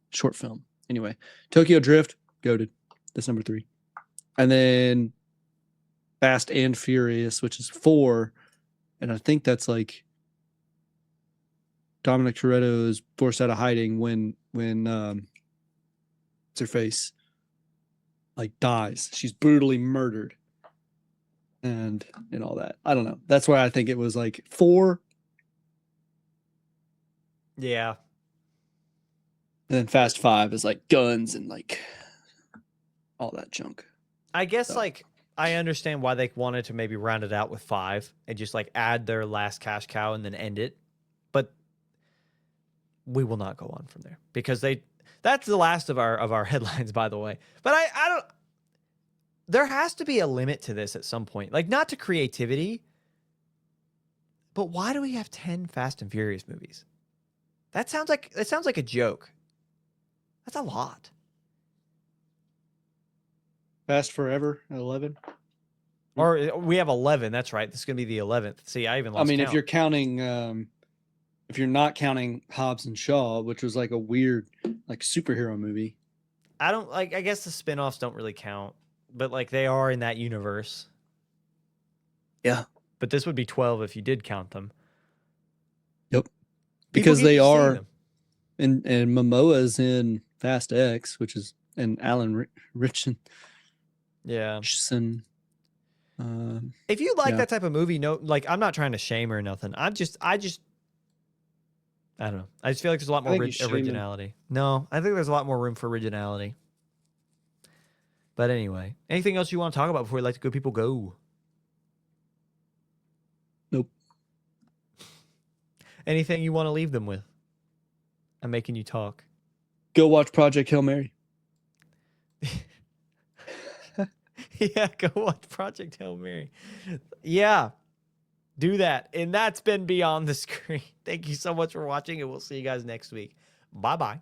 Short film. Anyway, Tokyo Drift, goated. That's number 3. And then Fast and Furious, which is 4. And I think that's like Dominic Toretto is forced out of hiding when what's her face like dies. She's brutally murdered. And all that. I don't know. That's why I think it was like 4. Yeah. And then Fast 5 is like guns and like all that junk. I guess like I understand why they wanted to maybe round it out with 5 and just like add their last cash cow and then end it. But we will not go on from there because that's the last of our headlines, by the way. But I don't, there has to be a limit to this at some point. Like not to creativity, but why do we have 10 Fast and Furious movies? That sounds like a joke. That's a lot. Fast Forever at 11. Or we have 11. That's right. This is going to be the 11th. See, I even lost count. If you're counting, if you're not counting Hobbs and Shaw, which was like a weird, like superhero movie. I don't like, I guess the spinoffs don't really count, but like they are in that universe. Yeah. But this would be 12 if you did count them. Yep. People Because keep they seeing are, them. and Momoa's in Fast X, which is, and Alan Richardson. Yeah. If you like that type of movie, no, like I'm not trying to shame or nothing. I just I don't know. I just feel like there's a lot more originality. No, I think there's a lot more room for originality. But anyway, anything else you want to talk about before we let the good people go? Nope. Anything you want to leave them with? I'm making you talk. Go watch Project Hail Mary. Yeah, go watch Project Hail Mary. Yeah, do that. And that's been Beyond the Screen. Thank you so much for watching, and we'll see you guys next week. Bye-bye.